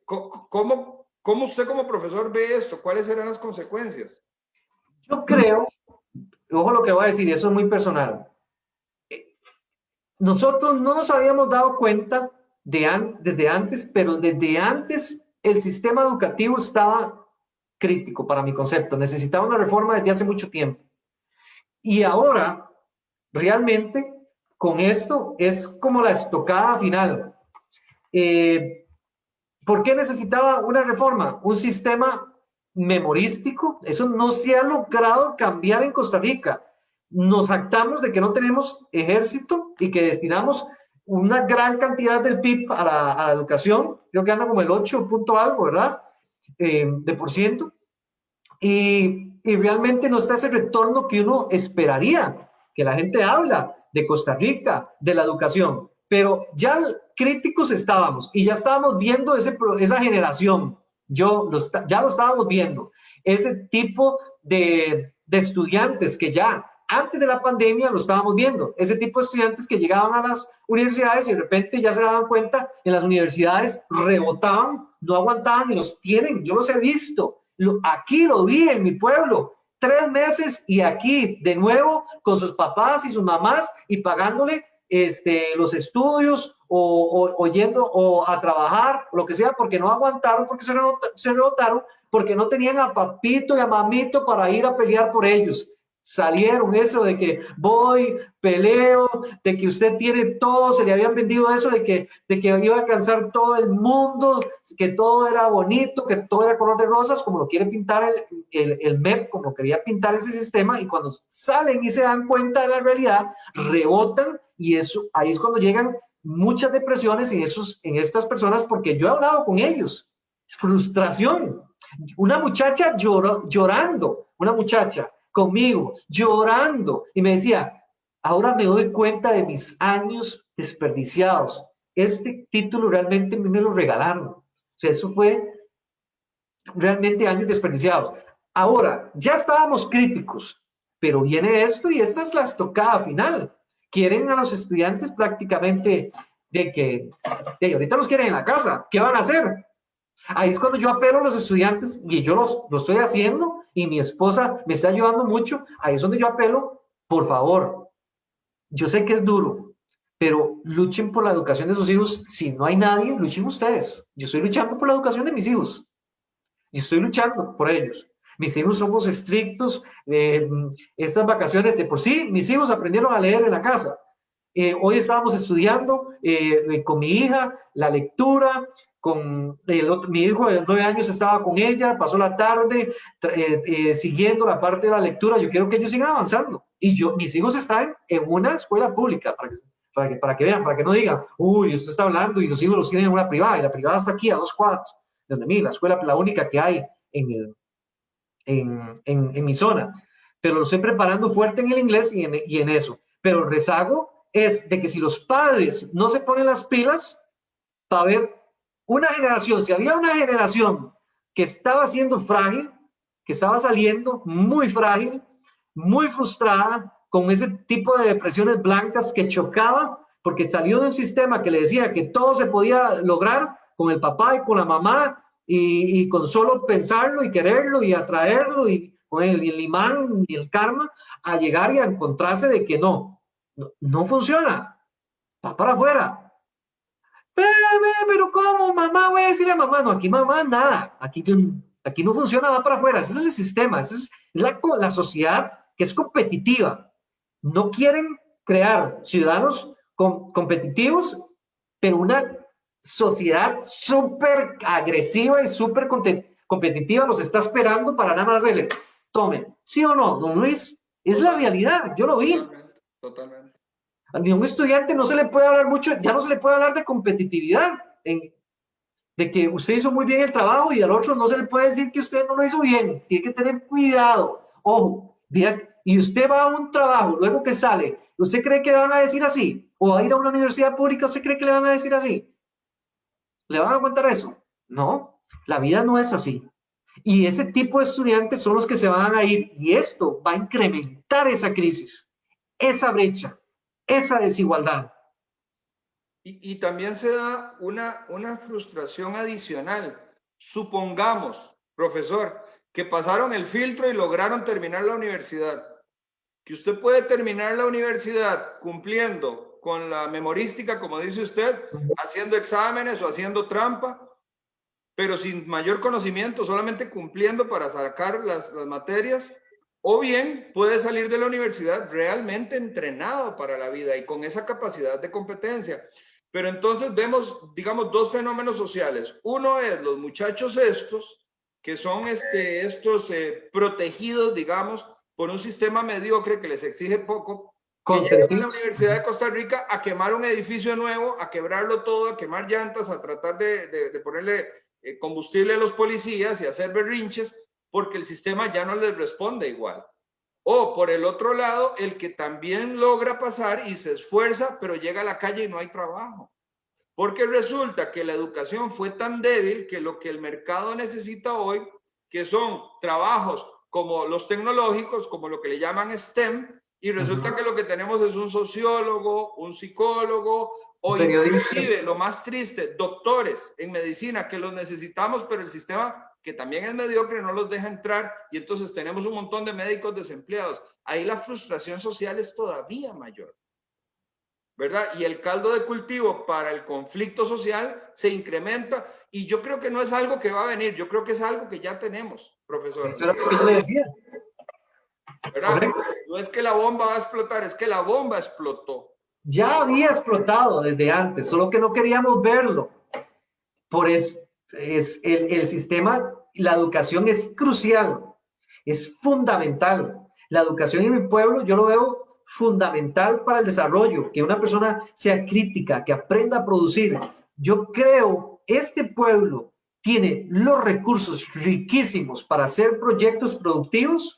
¿Cómo usted como profesor ve esto? ¿Cuáles serán las consecuencias? Yo creo, ojo lo que voy a decir, eso es muy personal. Nosotros no nos habíamos dado cuenta desde antes, pero desde antes el sistema educativo estaba crítico para mi concepto. Necesitaba una reforma desde hace mucho tiempo. Y ahora, realmente, con esto es como la estocada final. ¿Por qué necesitaba una reforma? Un sistema memorístico. Eso no se ha logrado cambiar en Costa Rica. Nos jactamos de que no tenemos ejército y que destinamos una gran cantidad del PIB a la educación. Creo que anda como el 8 punto algo, ¿verdad? De por ciento. Y realmente no está ese retorno que uno esperaría, que la gente habla de Costa Rica, de la educación, pero ya críticos estábamos y ya estábamos viendo esa generación, ya lo estábamos viendo, ese tipo de estudiantes que ya antes de la pandemia lo estábamos viendo, ese tipo de estudiantes que llegaban a las universidades y de repente ya se daban cuenta en las universidades, rebotaban, no aguantaban y los tienen, yo los he visto. Aquí lo vi en mi pueblo, 3 meses y aquí de nuevo con sus papás y sus mamás y pagándole los estudios o yendo o a trabajar, lo que sea, porque no aguantaron, porque se rebotaron, porque no tenían a papito y a mamito para ir a pelear por ellos. Salieron eso de que voy, peleo, de que usted tiene todo, se le habían vendido eso de que iba a alcanzar todo el mundo, que todo era bonito, que todo era color de rosas, como lo quiere pintar el MEP, como quería pintar ese sistema, y cuando salen y se dan cuenta de la realidad, rebotan, y eso, ahí es cuando llegan muchas depresiones en estas personas, porque yo he hablado con ellos, es frustración. Una muchacha llorando, una muchacha conmigo, llorando, y me decía, ahora me doy cuenta de mis años desperdiciados. Este título realmente a mí me lo regalaron. O sea, eso fue realmente años desperdiciados. Ahora, ya estábamos críticos, pero viene esto y esta es la estocada final. Quieren a los estudiantes prácticamente de ahorita los quieren en la casa. ¿Qué van a hacer? Ahí es cuando yo apelo a los estudiantes y yo lo estoy haciendo y mi esposa me está ayudando mucho. Ahí es donde yo apelo, por favor, yo sé que es duro, pero luchen por la educación de sus hijos. Si no hay nadie, luchen ustedes. Yo estoy luchando por la educación de mis hijos y estoy luchando por ellos. Mis hijos somos estrictos. Estas vacaciones de por sí, mis hijos aprendieron a leer en la casa. Hoy estábamos estudiando con mi hija la lectura, mi hijo de 9 años estaba con ella, pasó la tarde siguiendo la parte de la lectura. Yo quiero que ellos sigan avanzando. Y mis hijos están en una escuela pública, para que vean, para que no digan, uy, usted está hablando y los hijos los tienen en una privada, y la privada está aquí a 2 cuadras, donde mí, la escuela la única que hay en mi zona. Pero lo estoy preparando fuerte en el inglés y en eso. Pero el rezago es de que si los padres no se ponen las pilas, va a haber una generación, si había una generación que estaba siendo frágil, que estaba saliendo muy frágil, muy frustrada, con ese tipo de depresiones blancas que chocaba, porque salió de un sistema que le decía que todo se podía lograr con el papá y con la mamá, y con solo pensarlo y quererlo y atraerlo, y con el imán y el karma, a llegar y a encontrarse de que no funciona, va para afuera. Pero ¿cómo? Mamá, voy a decirle a mamá. No, aquí mamá, nada. Aquí no funciona, va para afuera. Ese es el sistema. Esa es la sociedad que es competitiva. No quieren crear ciudadanos competitivos, pero una sociedad súper agresiva y súper competitiva los está esperando para nada más decirles, tomen. ¿Sí o no, don Luis? Es la realidad. Yo lo vi. Totalmente. A un estudiante no se le puede hablar mucho, ya no se le puede hablar de competitividad, de que usted hizo muy bien el trabajo y al otro no se le puede decir que usted no lo hizo bien. Tiene que tener cuidado. Ojo, bien, y usted va a un trabajo, luego que sale, ¿usted cree que le van a decir así? ¿O va a ir a una universidad pública, usted cree que le van a decir así? ¿Le van a aguantar eso? No, la vida no es así. Y ese tipo de estudiantes son los que se van a ir y esto va a incrementar esa crisis, esa brecha, esa desigualdad. Y también se da una frustración adicional. Supongamos, profesor, que pasaron el filtro y lograron terminar la universidad. Que usted puede terminar la universidad cumpliendo con la memorística, como dice usted, haciendo exámenes o haciendo trampa, pero sin mayor conocimiento, solamente cumpliendo para sacar las materias, o bien puede salir de la universidad realmente entrenado para la vida y con esa capacidad de competencia. Pero entonces vemos, digamos, dos fenómenos sociales. Uno es los muchachos estos, que son estos protegidos, digamos, por un sistema mediocre que les exige poco, que llegan a la Universidad de Costa Rica a quemar un edificio nuevo, a quebrarlo todo, a quemar llantas, a tratar de ponerle combustible a los policías y hacer berrinches, porque el sistema ya no les responde igual. O por el otro lado, el que también logra pasar y se esfuerza, pero llega a la calle y no hay trabajo. Porque resulta que la educación fue tan débil que lo que el mercado necesita hoy, que son trabajos como los tecnológicos, como lo que le llaman STEM, y resulta que lo que tenemos es un sociólogo, un psicólogo, o inclusive, lo más triste, doctores en medicina, que los necesitamos, pero el sistema, que también es mediocre, no los deja entrar, y entonces tenemos un montón de médicos desempleados. Ahí la frustración social es todavía mayor, ¿verdad? Y el caldo de cultivo para el conflicto social se incrementa, y yo creo que no es algo que va a venir, yo creo que es algo que ya tenemos, profesor. Eso era lo que yo le decía. ¿Verdad? No es que la bomba va a explotar, es que la bomba explotó. Ya había explotado desde antes, solo que no queríamos verlo. Por eso es el sistema, la educación es crucial, es fundamental. La educación en mi pueblo yo lo veo fundamental para el desarrollo, que una persona sea crítica, que aprenda a producir. Yo creo este pueblo tiene los recursos riquísimos para hacer proyectos productivos,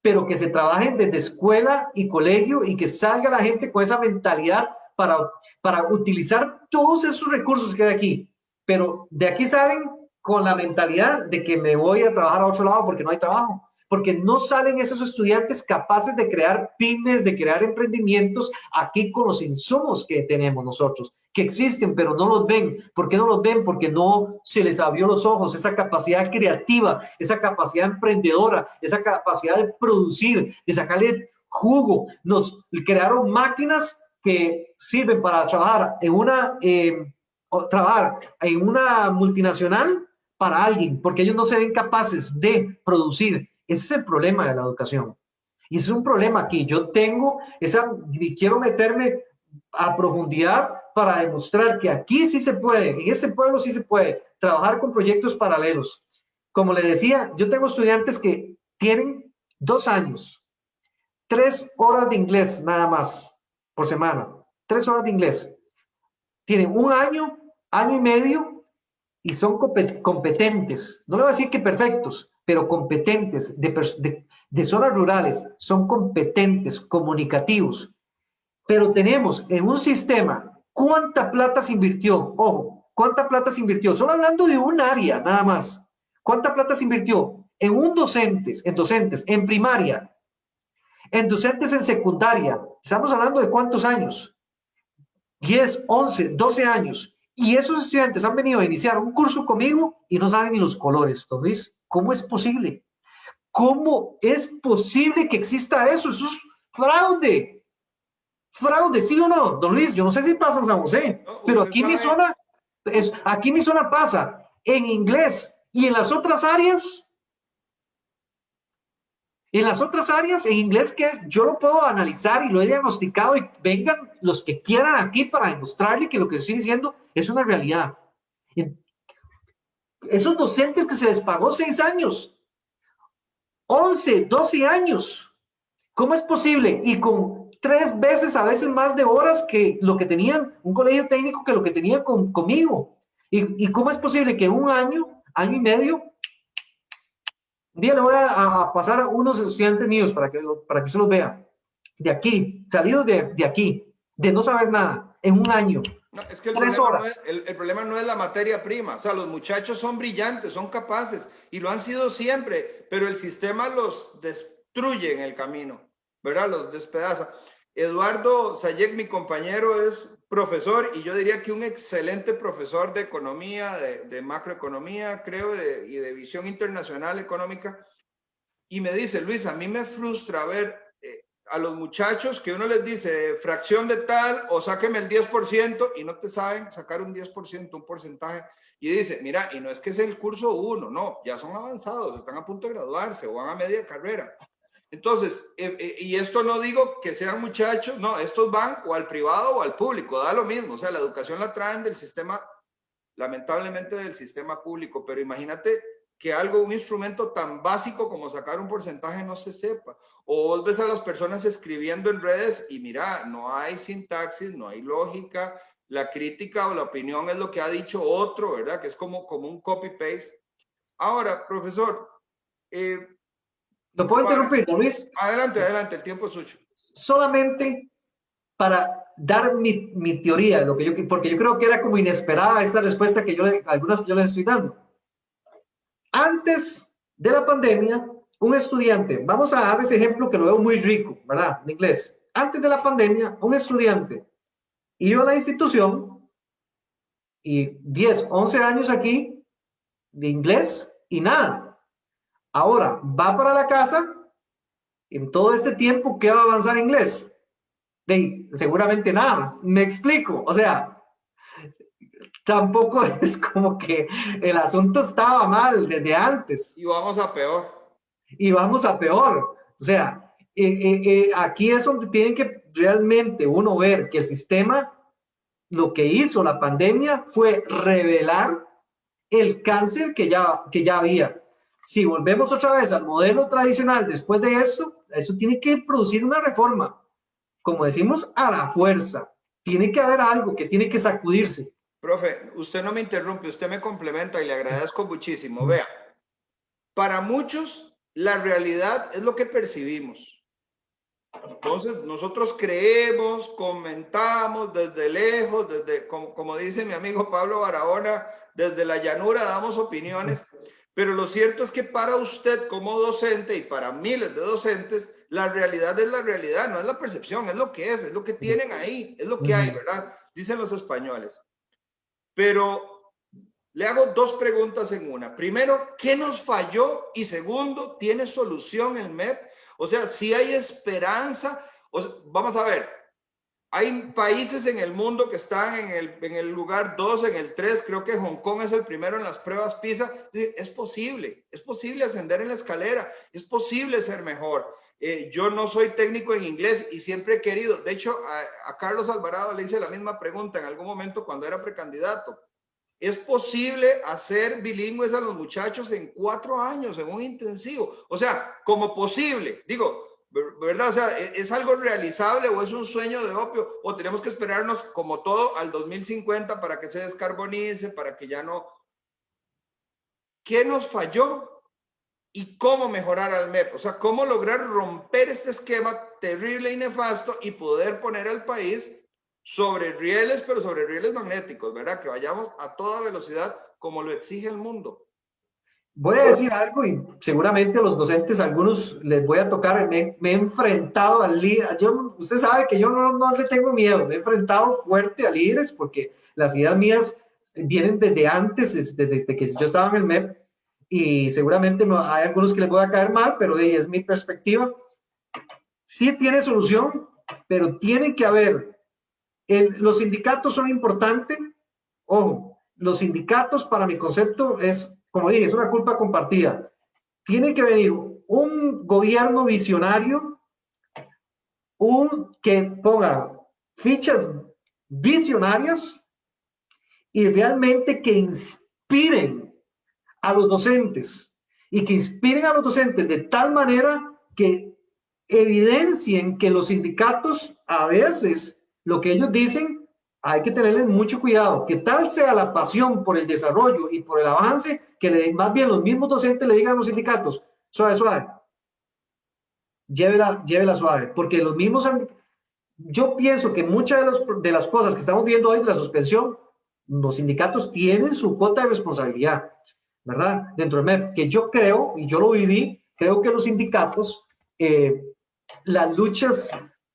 pero que se trabajen desde escuela y colegio y que salga la gente con esa mentalidad para utilizar todos esos recursos que hay aquí. Pero de aquí salen con la mentalidad de que me voy a trabajar a otro lado porque no hay trabajo, porque no salen esos estudiantes capaces de crear pymes, de crear emprendimientos aquí con los insumos que tenemos nosotros, que existen, pero no los ven. ¿Por qué no los ven? Porque no se les abrió los ojos, esa capacidad creativa, esa capacidad emprendedora, esa capacidad de producir, de sacarle jugo. Nos crearon máquinas que sirven para trabajar en una multinacional para alguien, porque ellos no se ven capaces de producir. Ese es el problema de la educación. Y ese es un problema que yo tengo, y quiero meterme a profundidad para demostrar que aquí sí se puede, en ese pueblo sí se puede, trabajar con proyectos paralelos. Como le decía, yo tengo estudiantes que tienen 2 años, 3 horas de inglés nada más por semana, 3 horas de inglés. Tienen 1 año, año y medio y son competentes. No le voy a decir que perfectos, pero competentes de zonas rurales. Son competentes, comunicativos. Pero tenemos en un sistema, ¿cuánta plata se invirtió? Ojo, ¿cuánta plata se invirtió? Solo hablando de un área, nada más. ¿Cuánta plata se invirtió? En docentes, en primaria, en docentes en secundaria. Estamos hablando de cuántos años. 10, 11, 12 años. Y esos estudiantes han venido a iniciar un curso conmigo y no saben ni los colores, ¿no ves? ¿Cómo es posible? ¿Cómo es posible que exista eso? Eso es fraude. Fraude, ¿sí o no? Don Luis, yo no sé si pasa en San José, pero aquí en mi zona pasa en inglés y en las otras áreas. En las otras áreas, en inglés, que es, yo lo puedo analizar y lo he diagnosticado y vengan los que quieran aquí para demostrarle que lo que estoy diciendo es una realidad. Esos docentes que se les pagó 6 años, 11, 12 años, ¿cómo es posible? Y con 3 veces, a veces más de horas que lo que tenían un colegio técnico que lo que tenía conmigo. ¿Y cómo es posible que 1 año, año y medio, un día le voy a pasar a unos estudiantes míos para que se los vea, de aquí, salidos de aquí, de no saber nada, en 1 año, No, es que 3 horas. el problema no es la materia prima. O sea, los muchachos son brillantes, son capaces y lo han sido siempre, pero el sistema los destruye en el camino, ¿verdad? Los despedaza. Eduardo Sayek, mi compañero, es profesor y yo diría que un excelente profesor de economía, de macroeconomía, creo, y de visión internacional económica. Y me dice, Luis, a mí me frustra ver a los muchachos que uno les dice fracción de tal o sáqueme el 10% y no te saben sacar un 10%, un porcentaje. Y dice, mira, y no es que es el curso 1, no, ya son avanzados, están a punto de graduarse o van a media carrera. Entonces, y esto no digo que sean muchachos, no, estos van o al privado o al público, da lo mismo. O sea, la educación la traen del sistema, lamentablemente del sistema público, pero imagínate que algo, un instrumento tan básico como sacar un porcentaje no se sepa. O vos ves a las personas escribiendo en redes y mira, no hay sintaxis, no hay lógica, la crítica o la opinión es lo que ha dicho otro, ¿verdad? Que es como un copy-paste. Ahora, profesor, ¿Lo puedo interrumpir, Luis? Adelante, adelante, el tiempo es suyo. Solamente para dar mi teoría, porque yo creo que era como inesperada esta respuesta algunas que yo les estoy dando. Antes de la pandemia, un estudiante, vamos a dar ese ejemplo que lo veo muy rico, ¿verdad? En inglés. Antes de la pandemia, un estudiante iba a la institución y 10, 11 años aquí de inglés y nada. Ahora va para la casa, en todo este tiempo, ¿qué va a avanzar inglés? Seguramente nada. Me explico. O sea, tampoco es como que el asunto estaba mal desde antes. Y vamos a peor. Y vamos a peor. O sea, aquí es donde tienen que realmente uno ver que el sistema, lo que hizo la pandemia fue revelar el cáncer que ya había. Si volvemos otra vez al modelo tradicional después de eso tiene que producir una reforma. Como decimos, a la fuerza. Tiene que haber algo que tiene que sacudirse. Profe, usted no me interrumpe, usted me complementa y le agradezco muchísimo. Vea, para muchos la realidad es lo que percibimos. Entonces nosotros creemos, comentamos desde lejos, como dice mi amigo Pablo Barahona, desde la llanura damos opiniones, pero lo cierto es que para usted como docente y para miles de docentes, la realidad es la realidad, no es la percepción, es lo que es lo que tienen ahí, es lo que hay, ¿verdad? Dicen los españoles. Pero le hago dos preguntas en una. Primero, ¿qué nos falló? Y segundo, ¿tiene solución el MEP? O sea, si hay esperanza. O sea, vamos a ver, hay países en el mundo que están en el lugar 2, en el 3, creo que Hong Kong es el primero en las pruebas PISA. Es posible ascender en la escalera, es posible ser mejor. Yo no soy técnico en inglés y siempre he querido, de hecho a Carlos Alvarado le hice la misma pregunta en algún momento cuando era precandidato. ¿Es posible hacer bilingües a los muchachos en 4 años, en un intensivo? O sea, como posible, digo, ¿verdad? O sea, ¿es algo realizable o es un sueño de opio? ¿O tenemos que esperarnos, como todo, al 2050 para que se descarbonice, para que ya no? ¿Qué nos falló? ¿Y cómo mejorar al MEP? O sea, ¿cómo lograr romper este esquema terrible y nefasto y poder poner al país sobre rieles, pero sobre rieles magnéticos, ¿verdad? Que vayamos a toda velocidad como lo exige el mundo. Voy a decir algo y seguramente a los docentes, algunos les voy a tocar, me he enfrentado al líder, usted sabe que yo no le tengo miedo, me he enfrentado fuerte a líderes porque las ideas mías vienen desde antes, desde que yo estaba en el MEP y seguramente hay algunos que les voy a caer mal, pero es mi perspectiva. Sí tiene solución, pero tiene que haber, los sindicatos son importantes, ojo, los sindicatos para mi concepto es, como dije, es una culpa compartida. Tiene que venir un gobierno visionario, que ponga fichas visionarias y realmente que inspiren a los docentes y que inspiren a los docentes de tal manera que evidencien que los sindicatos a veces lo que ellos dicen hay que tenerles mucho cuidado, que tal sea la pasión por el desarrollo y por el avance, que más bien los mismos docentes le digan a los sindicatos, suave, suave, llévela suave, porque los mismos yo pienso que muchas de las cosas que estamos viendo hoy de la suspensión, los sindicatos tienen su cuota de responsabilidad, ¿verdad? Dentro del MEP, que yo creo, y yo lo viví, creo que los sindicatos, las luchas,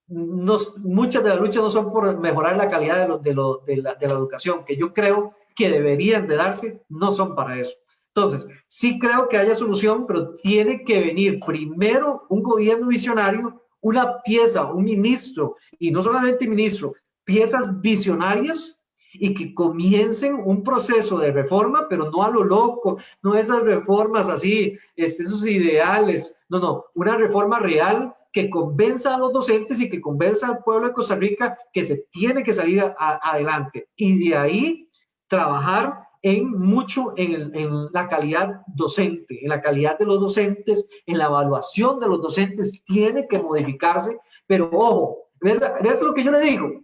muchas de las luchas no son por mejorar la calidad de la educación, que yo creo que deberían de darse, no son para eso. Entonces, sí creo que haya solución, pero tiene que venir primero un gobierno visionario, una pieza, un ministro, y no solamente ministro, piezas visionarias y que comiencen un proceso de reforma, pero no a lo loco, no esas reformas así, esos ideales, no, una reforma real que convenza a los docentes y que convenza al pueblo de Costa Rica que se tiene que salir adelante. Y de ahí trabajar mucho en la calidad docente, en la calidad de los docentes, en la evaluación de los docentes, tiene que modificarse, pero ojo, ¿ves lo que yo le digo?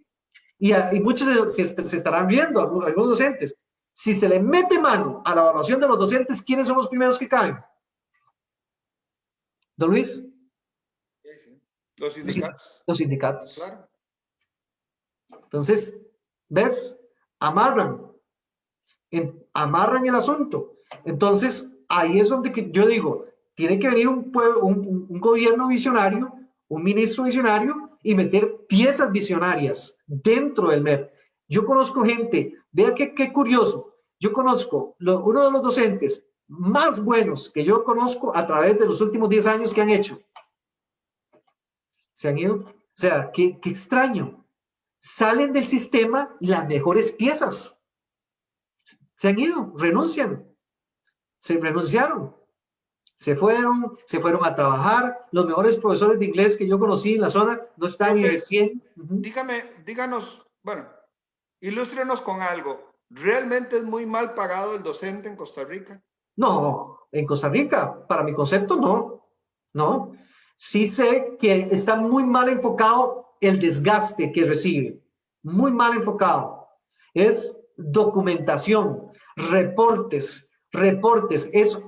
Y muchos se estarán viendo, algunos docentes. Si se le mete mano a la evaluación de los docentes, ¿quiénes son los primeros que caen? ¿Don Luis? Los sindicatos. Los sindicatos. Claro. Entonces, ¿ves? Amarran el asunto. Entonces, ahí es donde yo digo, tiene que venir un gobierno visionario, un ministro visionario y meter piezas visionarias dentro del MEP. Yo conozco gente, vea qué curioso, yo conozco uno de los docentes más buenos que yo conozco a través de los últimos 10 años que han hecho. Se han ido. O sea, qué extraño. Salen del sistema las mejores piezas. Se han ido, renuncian. Se renunciaron. Se fueron a trabajar. Los mejores profesores de inglés que yo conocí en la zona no están ejerciendo. Díganos, bueno, ilústrenos con algo. ¿Realmente es muy mal pagado el docente en Costa Rica? No, en Costa Rica, para mi concepto, no. Sí sé que está muy mal enfocado el desgaste que recibe, muy mal enfocado. Es documentación, reportes, es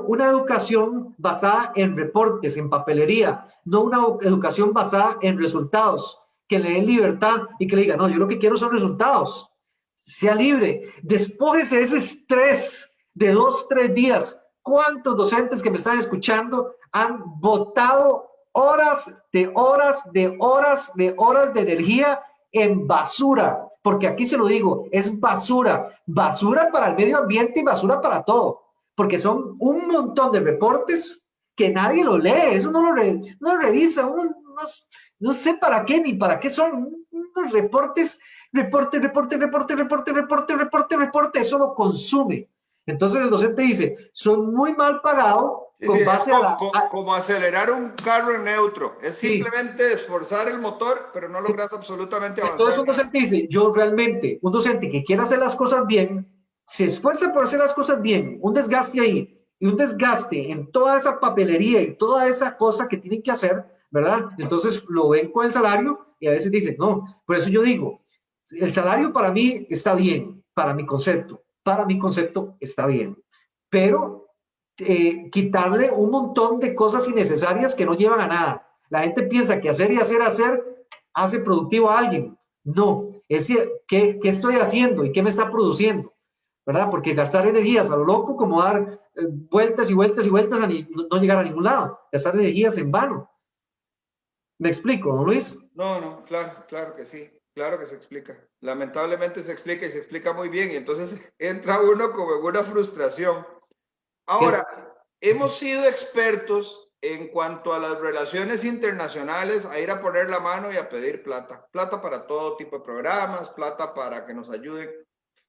una educación basada en reportes, en papelería, no una educación basada en resultados, que le den libertad y que le diga, no, yo lo que quiero son resultados. Sea libre, despójese de ese estrés de 2, 3 días. ¿Cuántos docentes que me están escuchando han botado horas de energía en basura? Porque aquí se lo digo, es basura para el medio ambiente y basura para todo, porque son un montón de reportes que nadie lo lee, eso no lo revisa, no sé para qué ni para qué son unos reporte, eso lo consume. Entonces el docente dice, son muy mal pagados con base como acelerar un carro en neutro, es simplemente esforzar el motor, pero no logras absolutamente avanzar. Entonces un docente dice, un docente que quiera hacer las cosas bien, se esfuerza por hacer las cosas bien, un desgaste ahí, y un desgaste en toda esa papelería y toda esa cosa que tienen que hacer, ¿verdad? Entonces lo ven con el salario y a veces dicen, no, por eso yo digo, el salario para mí está bien, para mi concepto está bien, pero quitarle un montón de cosas innecesarias que no llevan a nada. La gente piensa que hacer hace productivo a alguien. No, es ¿qué estoy haciendo y qué me está produciendo? ¿Verdad? Porque gastar energías a lo loco, como dar vueltas y vueltas a no llegar a ningún lado, gastar energías en vano. ¿Me explico, ¿no, Luis? No, claro que sí. Claro que se explica. Lamentablemente se explica y se explica muy bien y entonces entra uno como en una frustración. Ahora, hemos sido expertos en cuanto a las relaciones internacionales, a ir a poner la mano y a pedir plata. Plata para todo tipo de programas, plata para que nos ayuden.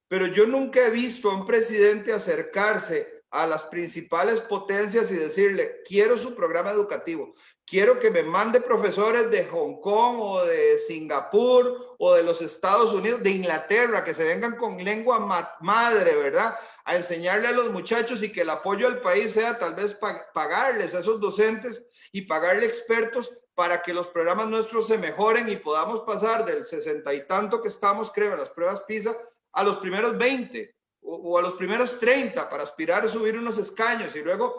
Pero yo nunca he visto a un presidente acercarse a las principales potencias y decirle, quiero su programa educativo, quiero que me mande profesores de Hong Kong o de Singapur o de los Estados Unidos, de Inglaterra, que se vengan con lengua madre, ¿verdad? A enseñarle a los muchachos y que el apoyo al país sea tal vez pagarles a esos docentes y pagarle expertos para que los programas nuestros se mejoren y podamos pasar del 60 y tanto que estamos, creo, en las pruebas PISA a los primeros 20 o a los primeros 30 para aspirar a subir unos escaños y luego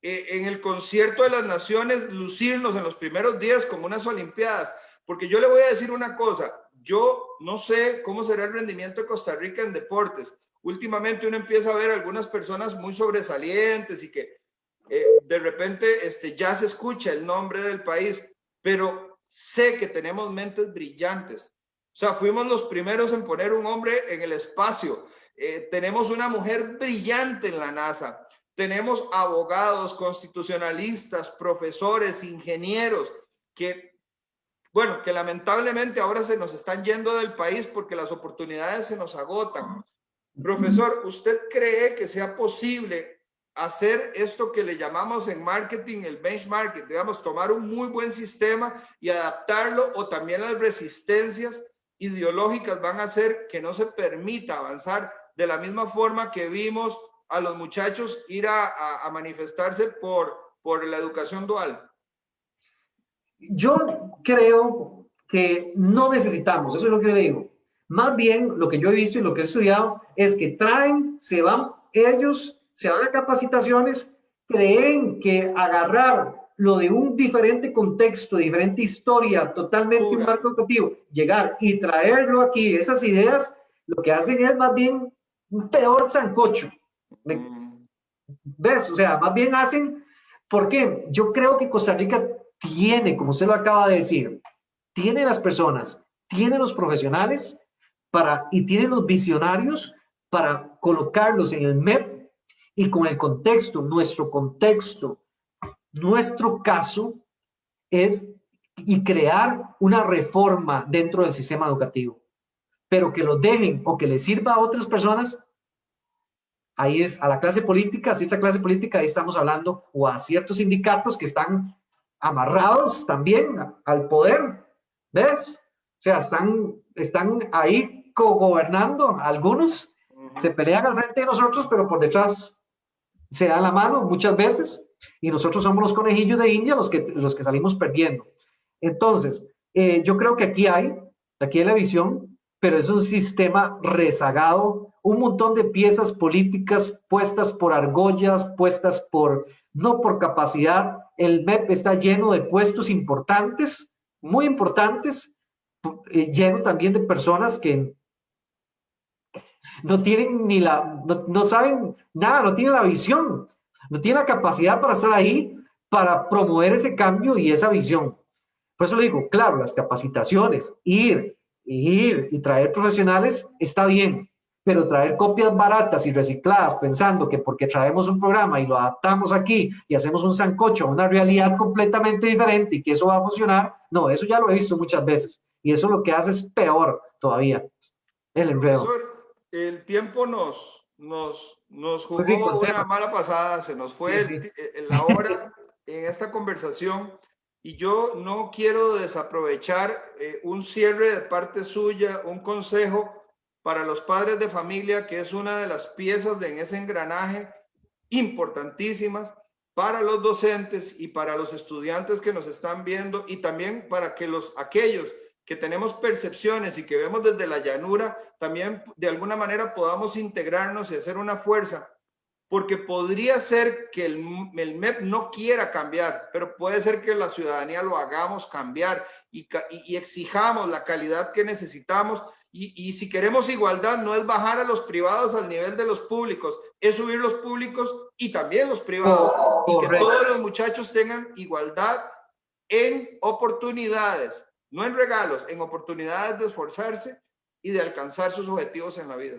en el concierto de las naciones lucirnos en los primeros días como unas olimpiadas. porque yo le voy a decir una cosa, yo no sé cómo será el rendimiento de Costa Rica en deportes. Últimamente uno empieza a ver algunas personas muy sobresalientes y que de repente ya se escucha el nombre del país, pero sé que tenemos mentes brillantes. O sea, fuimos los primeros en poner un hombre en el espacio. Tenemos una mujer brillante en la NASA. Tenemos abogados, constitucionalistas, profesores, ingenieros, que, bueno, que lamentablemente ahora se nos están yendo del país porque las oportunidades se nos agotan. Profesor, ¿usted cree que sea posible hacer esto que le llamamos en marketing el benchmarking, digamos, tomar un muy buen sistema y adaptarlo, o también las resistencias ideológicas van a hacer que no se permita avanzar de la misma forma que vimos a los muchachos ir a manifestarse por la educación dual? Yo creo que no necesitamos, eso es lo que le digo. Más bien, lo que yo he visto y lo que he estudiado es que se van a capacitaciones, creen que agarrar lo de un diferente contexto, diferente historia, totalmente un marco educativo, llegar y traerlo aquí, esas ideas, lo que hacen es más bien un peor sancocho. ¿Ves? O sea, más bien hacen, ¿por qué? Yo creo que Costa Rica tiene, como usted lo acaba de decir, tiene las personas, tiene los profesionales y tiene los visionarios para colocarlos en el MEP, y con el contexto, nuestro caso es y crear una reforma dentro del sistema educativo, pero que lo dejen o que les sirva a otras personas. Ahí es a la clase política, a cierta clase política, ahí estamos hablando, o a ciertos sindicatos que están amarrados también al poder, ¿ves? O sea, están ahí cogobernando, algunos se pelean al frente de nosotros, pero por detrás se dan la mano muchas veces, y nosotros somos los conejillos de India los que salimos perdiendo. Entonces, yo creo que aquí hay la visión, pero es un sistema rezagado, un montón de piezas políticas puestas por argollas, no por capacidad. El MEP está lleno de puestos importantes, muy importantes, lleno también de personas que no tienen no saben nada, no tienen la visión, no tienen la capacidad para estar ahí, para promover ese cambio y esa visión. Por eso le digo, claro, las capacitaciones, ir y traer profesionales está bien, pero traer copias baratas y recicladas pensando que porque traemos un programa y lo adaptamos aquí y hacemos un sancocho a una realidad completamente diferente y que eso va a funcionar, no, eso ya lo he visto muchas veces, y eso lo que hace es peor todavía, el enredo. Profesor, el tiempo nos jugó una mala pasada, se nos fue la hora en esta conversación, y yo no quiero desaprovechar un cierre de parte suya, un consejo para los padres de familia, que es una de las piezas en ese engranaje importantísimas para los docentes y para los estudiantes que nos están viendo, y también para que aquellos que tenemos percepciones y que vemos desde la llanura, también de alguna manera podamos integrarnos y hacer una fuerza, porque podría ser que el MEP no quiera cambiar, pero puede ser que la ciudadanía lo hagamos cambiar y exijamos la calidad que necesitamos. Y si queremos igualdad, no es bajar a los privados al nivel de los públicos, es subir los públicos y también los privados, y que todos los muchachos tengan igualdad en oportunidades, no en regalos, en oportunidades de esforzarse y de alcanzar sus objetivos en la vida.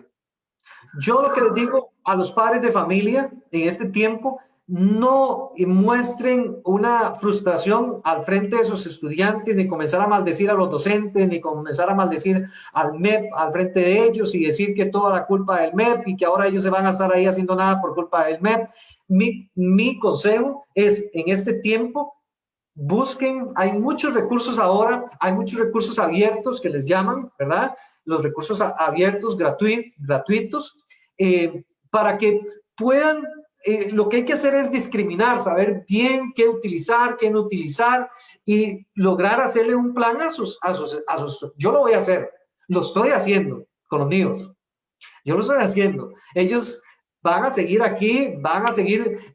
Yo lo que les digo a los padres de familia en este tiempo, no muestren una frustración al frente de sus estudiantes, ni comenzar a maldecir a los docentes, ni comenzar a maldecir al MEP al frente de ellos y decir que toda la culpa del MEP y que ahora ellos se van a estar ahí haciendo nada por culpa del MEP. Mi consejo es, en este tiempo, busquen, hay muchos recursos ahora, hay muchos recursos abiertos que les llaman, ¿verdad? Los recursos abiertos, gratuitos, para que puedan, lo que hay que hacer es discriminar, saber bien qué utilizar, qué no utilizar, y lograr hacerle un plan a sus, yo lo voy a hacer, lo estoy haciendo con los míos, yo lo estoy haciendo, ellos van a seguir aquí, van a seguir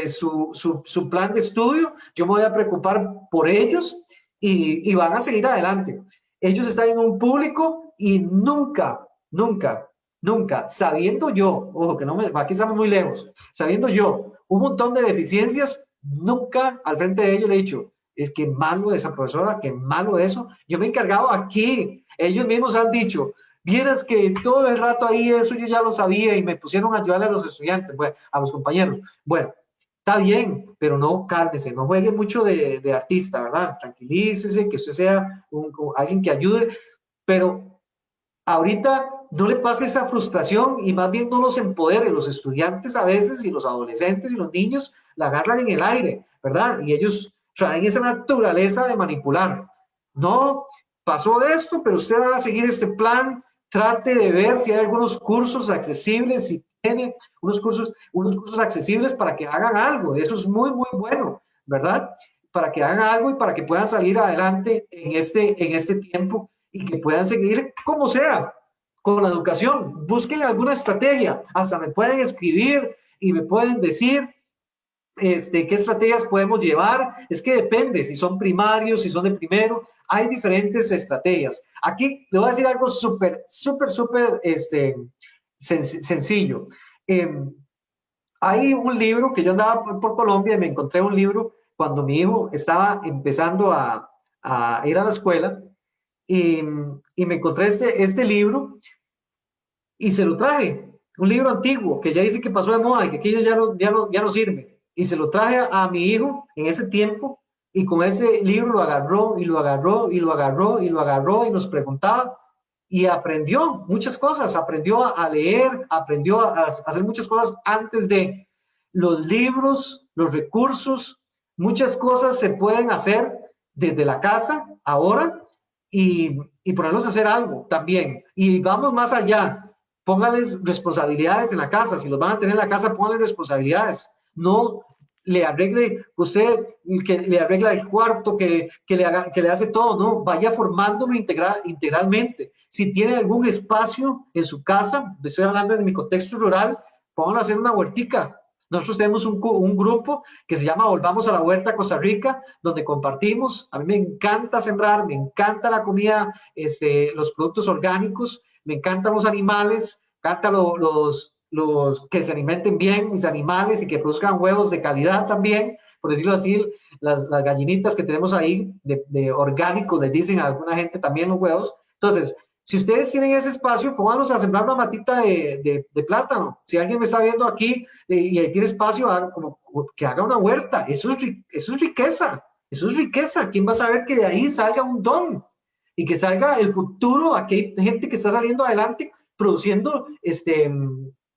su plan de estudio, yo me voy a preocupar por ellos, y van a seguir adelante. Ellos están en un público y nunca, nunca, nunca, sabiendo yo, ojo que no me, aquí estamos muy lejos, sabiendo yo un montón de deficiencias, nunca al frente de ellos le he dicho, es que malo de esa profesora, que malo de eso. Yo me he encargado aquí, ellos mismos han dicho, vieras que todo el rato ahí eso yo ya lo sabía y me pusieron a ayudarle a los estudiantes, bueno, a los compañeros. Bueno, está bien, pero no cálmese, no juegue mucho de artista, ¿verdad? Tranquilícese, que usted sea alguien que ayude, pero ahorita no le pase esa frustración y más bien no los empodere. Los estudiantes a veces y los adolescentes y los niños la agarran en el aire, ¿verdad? Y ellos traen esa naturaleza de manipular. No, pasó esto, pero usted va a seguir este plan, trate de ver si hay algunos cursos accesibles, si tiene unos cursos accesibles para que hagan algo. Eso es muy, muy bueno, ¿verdad? Para que hagan algo y para que puedan salir adelante en este tiempo y que puedan seguir como sea con la educación. Busquen alguna estrategia, hasta me pueden escribir y me pueden decir qué estrategias podemos llevar. Es que depende si son primarios, si son de primero, hay diferentes estrategias. Aquí le voy a decir algo súper, súper, súper sencillo. Eh, Hay un libro que yo andaba por Colombia y me encontré un libro cuando mi hijo estaba empezando a ir a la escuela y, y me encontré este libro y se lo traje, un libro antiguo que ya dice que pasó de moda y que aquello ya no sirve. Y se lo traje a mi hijo en ese tiempo y con ese libro lo agarró y lo agarró y lo agarró y lo agarró y nos preguntaba y aprendió muchas cosas, aprendió a leer, aprendió a hacer muchas cosas antes de los libros, los recursos, muchas cosas se pueden hacer desde la casa ahora y ponerlos a hacer algo también. Y vamos más allá, póngales responsabilidades en la casa. Si los van a tener en la casa, póngales responsabilidades. No le arregle usted, que le arregla el cuarto, que le hace todo, no, vaya formándolo integralmente. Si tiene algún espacio en su casa, estoy hablando de mi contexto rural, pónganlo a hacer una huertica. Nosotros tenemos un grupo que se llama Volvamos a la Huerta Costa Rica, donde compartimos. A mí me encanta sembrar, me encanta la comida, los productos orgánicos, me encantan los animales, me encantan los que se alimenten bien, mis animales, y que produzcan huevos de calidad también, por decirlo así, las gallinitas que tenemos ahí de orgánico, le dicen a alguna gente también los huevos. Entonces, si ustedes tienen ese espacio, pónganos a sembrar una matita de plátano. Si alguien me está viendo aquí y tiene espacio, como que haga una huerta. Eso es riqueza. Eso es riqueza. ¿Quién va a saber que de ahí salga un don? Y que salga el futuro. Aquí hay gente que está saliendo adelante produciendo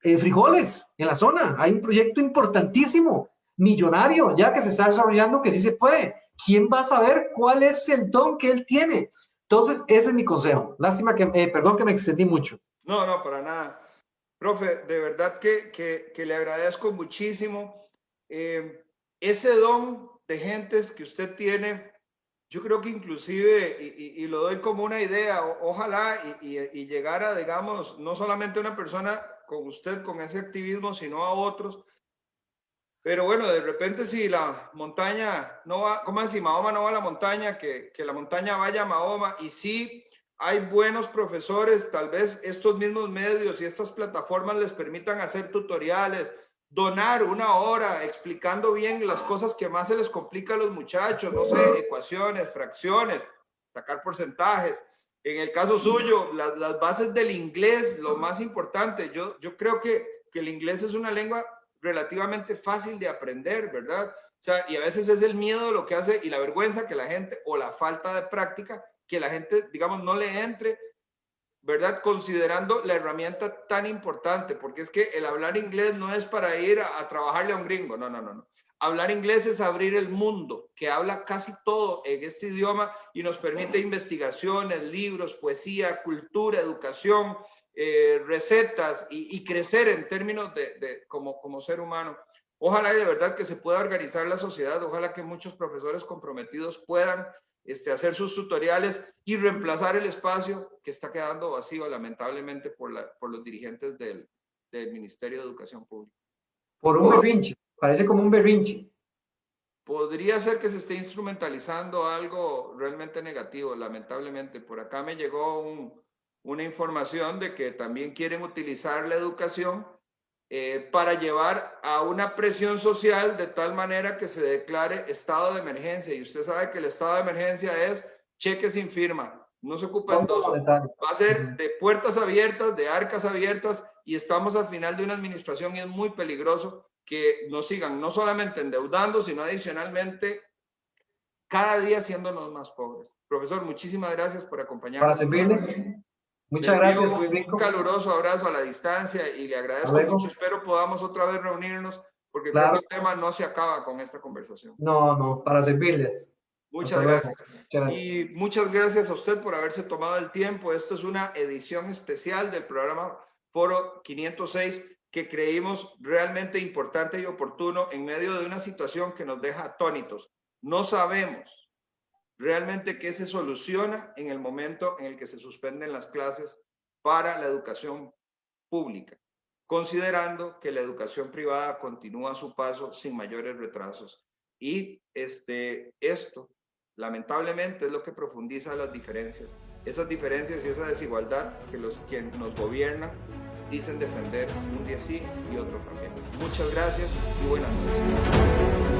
frijoles en la zona. Hay un proyecto importantísimo, millonario, ya que se está desarrollando, que sí se puede. ¿Quién va a saber cuál es el don que él tiene? Entonces, ese es mi consejo. Lástima que, perdón que me extendí mucho. No, no, para nada. Profe, de verdad que le agradezco muchísimo. Ese don de gentes que usted tiene, yo creo que inclusive, y lo doy como una idea, ojalá y llegara, digamos, no solamente una persona con usted, con ese activismo, sino a otros. Pero bueno, de repente si la montaña no va, como si Mahoma no va a la montaña, que la montaña vaya a Mahoma. Y sí, hay buenos profesores, tal vez estos mismos medios y estas plataformas les permitan hacer tutoriales, donar una hora explicando bien las cosas que más se les complica a los muchachos, no sé, ecuaciones, fracciones, sacar porcentajes. En el caso suyo, las bases del inglés, lo más importante. Yo creo que el inglés es una lengua relativamente fácil de aprender, ¿verdad? O sea, y a veces es el miedo lo que hace y la vergüenza que la gente, o la falta de práctica, que la gente, digamos, no le entre, ¿verdad? Considerando la herramienta tan importante, porque es que el hablar inglés no es para ir a trabajarle a un gringo, no, no, no, no. Hablar inglés es abrir el mundo, que habla casi todo en este idioma y nos permite investigaciones, libros, poesía, cultura, educación, recetas y crecer en términos como ser humano. Ojalá de verdad que se pueda organizar la sociedad, ojalá que muchos profesores comprometidos puedan hacer sus tutoriales y reemplazar el espacio que está quedando vacío lamentablemente por los dirigentes del Ministerio de Educación Pública. Por un berrinche, parece como un berrinche. podría ser que se esté instrumentalizando algo realmente negativo, lamentablemente. Por acá me llegó una información de que también quieren utilizar la educación para llevar a una presión social de tal manera que se declare estado de emergencia. Y usted sabe que el estado de emergencia es cheque sin firma, no se ocupa endoso. Va a ser de puertas abiertas, de arcas abiertas, y estamos al final de una administración y es muy peligroso que nos sigan no solamente endeudando, sino adicionalmente cada día haciéndonos más pobres. Profesor, muchísimas gracias por acompañarnos. Para servirle. Muchas gracias, muy rico. Un caluroso abrazo a la distancia y le agradezco mucho. Espero podamos otra vez reunirnos porque creo que el tema no se acaba con esta conversación. No, para servirles. Muchas gracias. Y muchas gracias a usted por haberse tomado el tiempo. Esto es una edición especial del programa Foro 506 que creímos realmente importante y oportuno en medio de una situación que nos deja atónitos. No sabemos realmente qué se soluciona en el momento en el que se suspenden las clases para la educación pública, considerando que la educación privada continúa a su paso sin mayores retrasos. Y esto, lamentablemente, es lo que profundiza las diferencias. Esas diferencias y esa desigualdad que los que nos gobiernan dicen defender un día sí y otro también. Muchas gracias y buenas noches.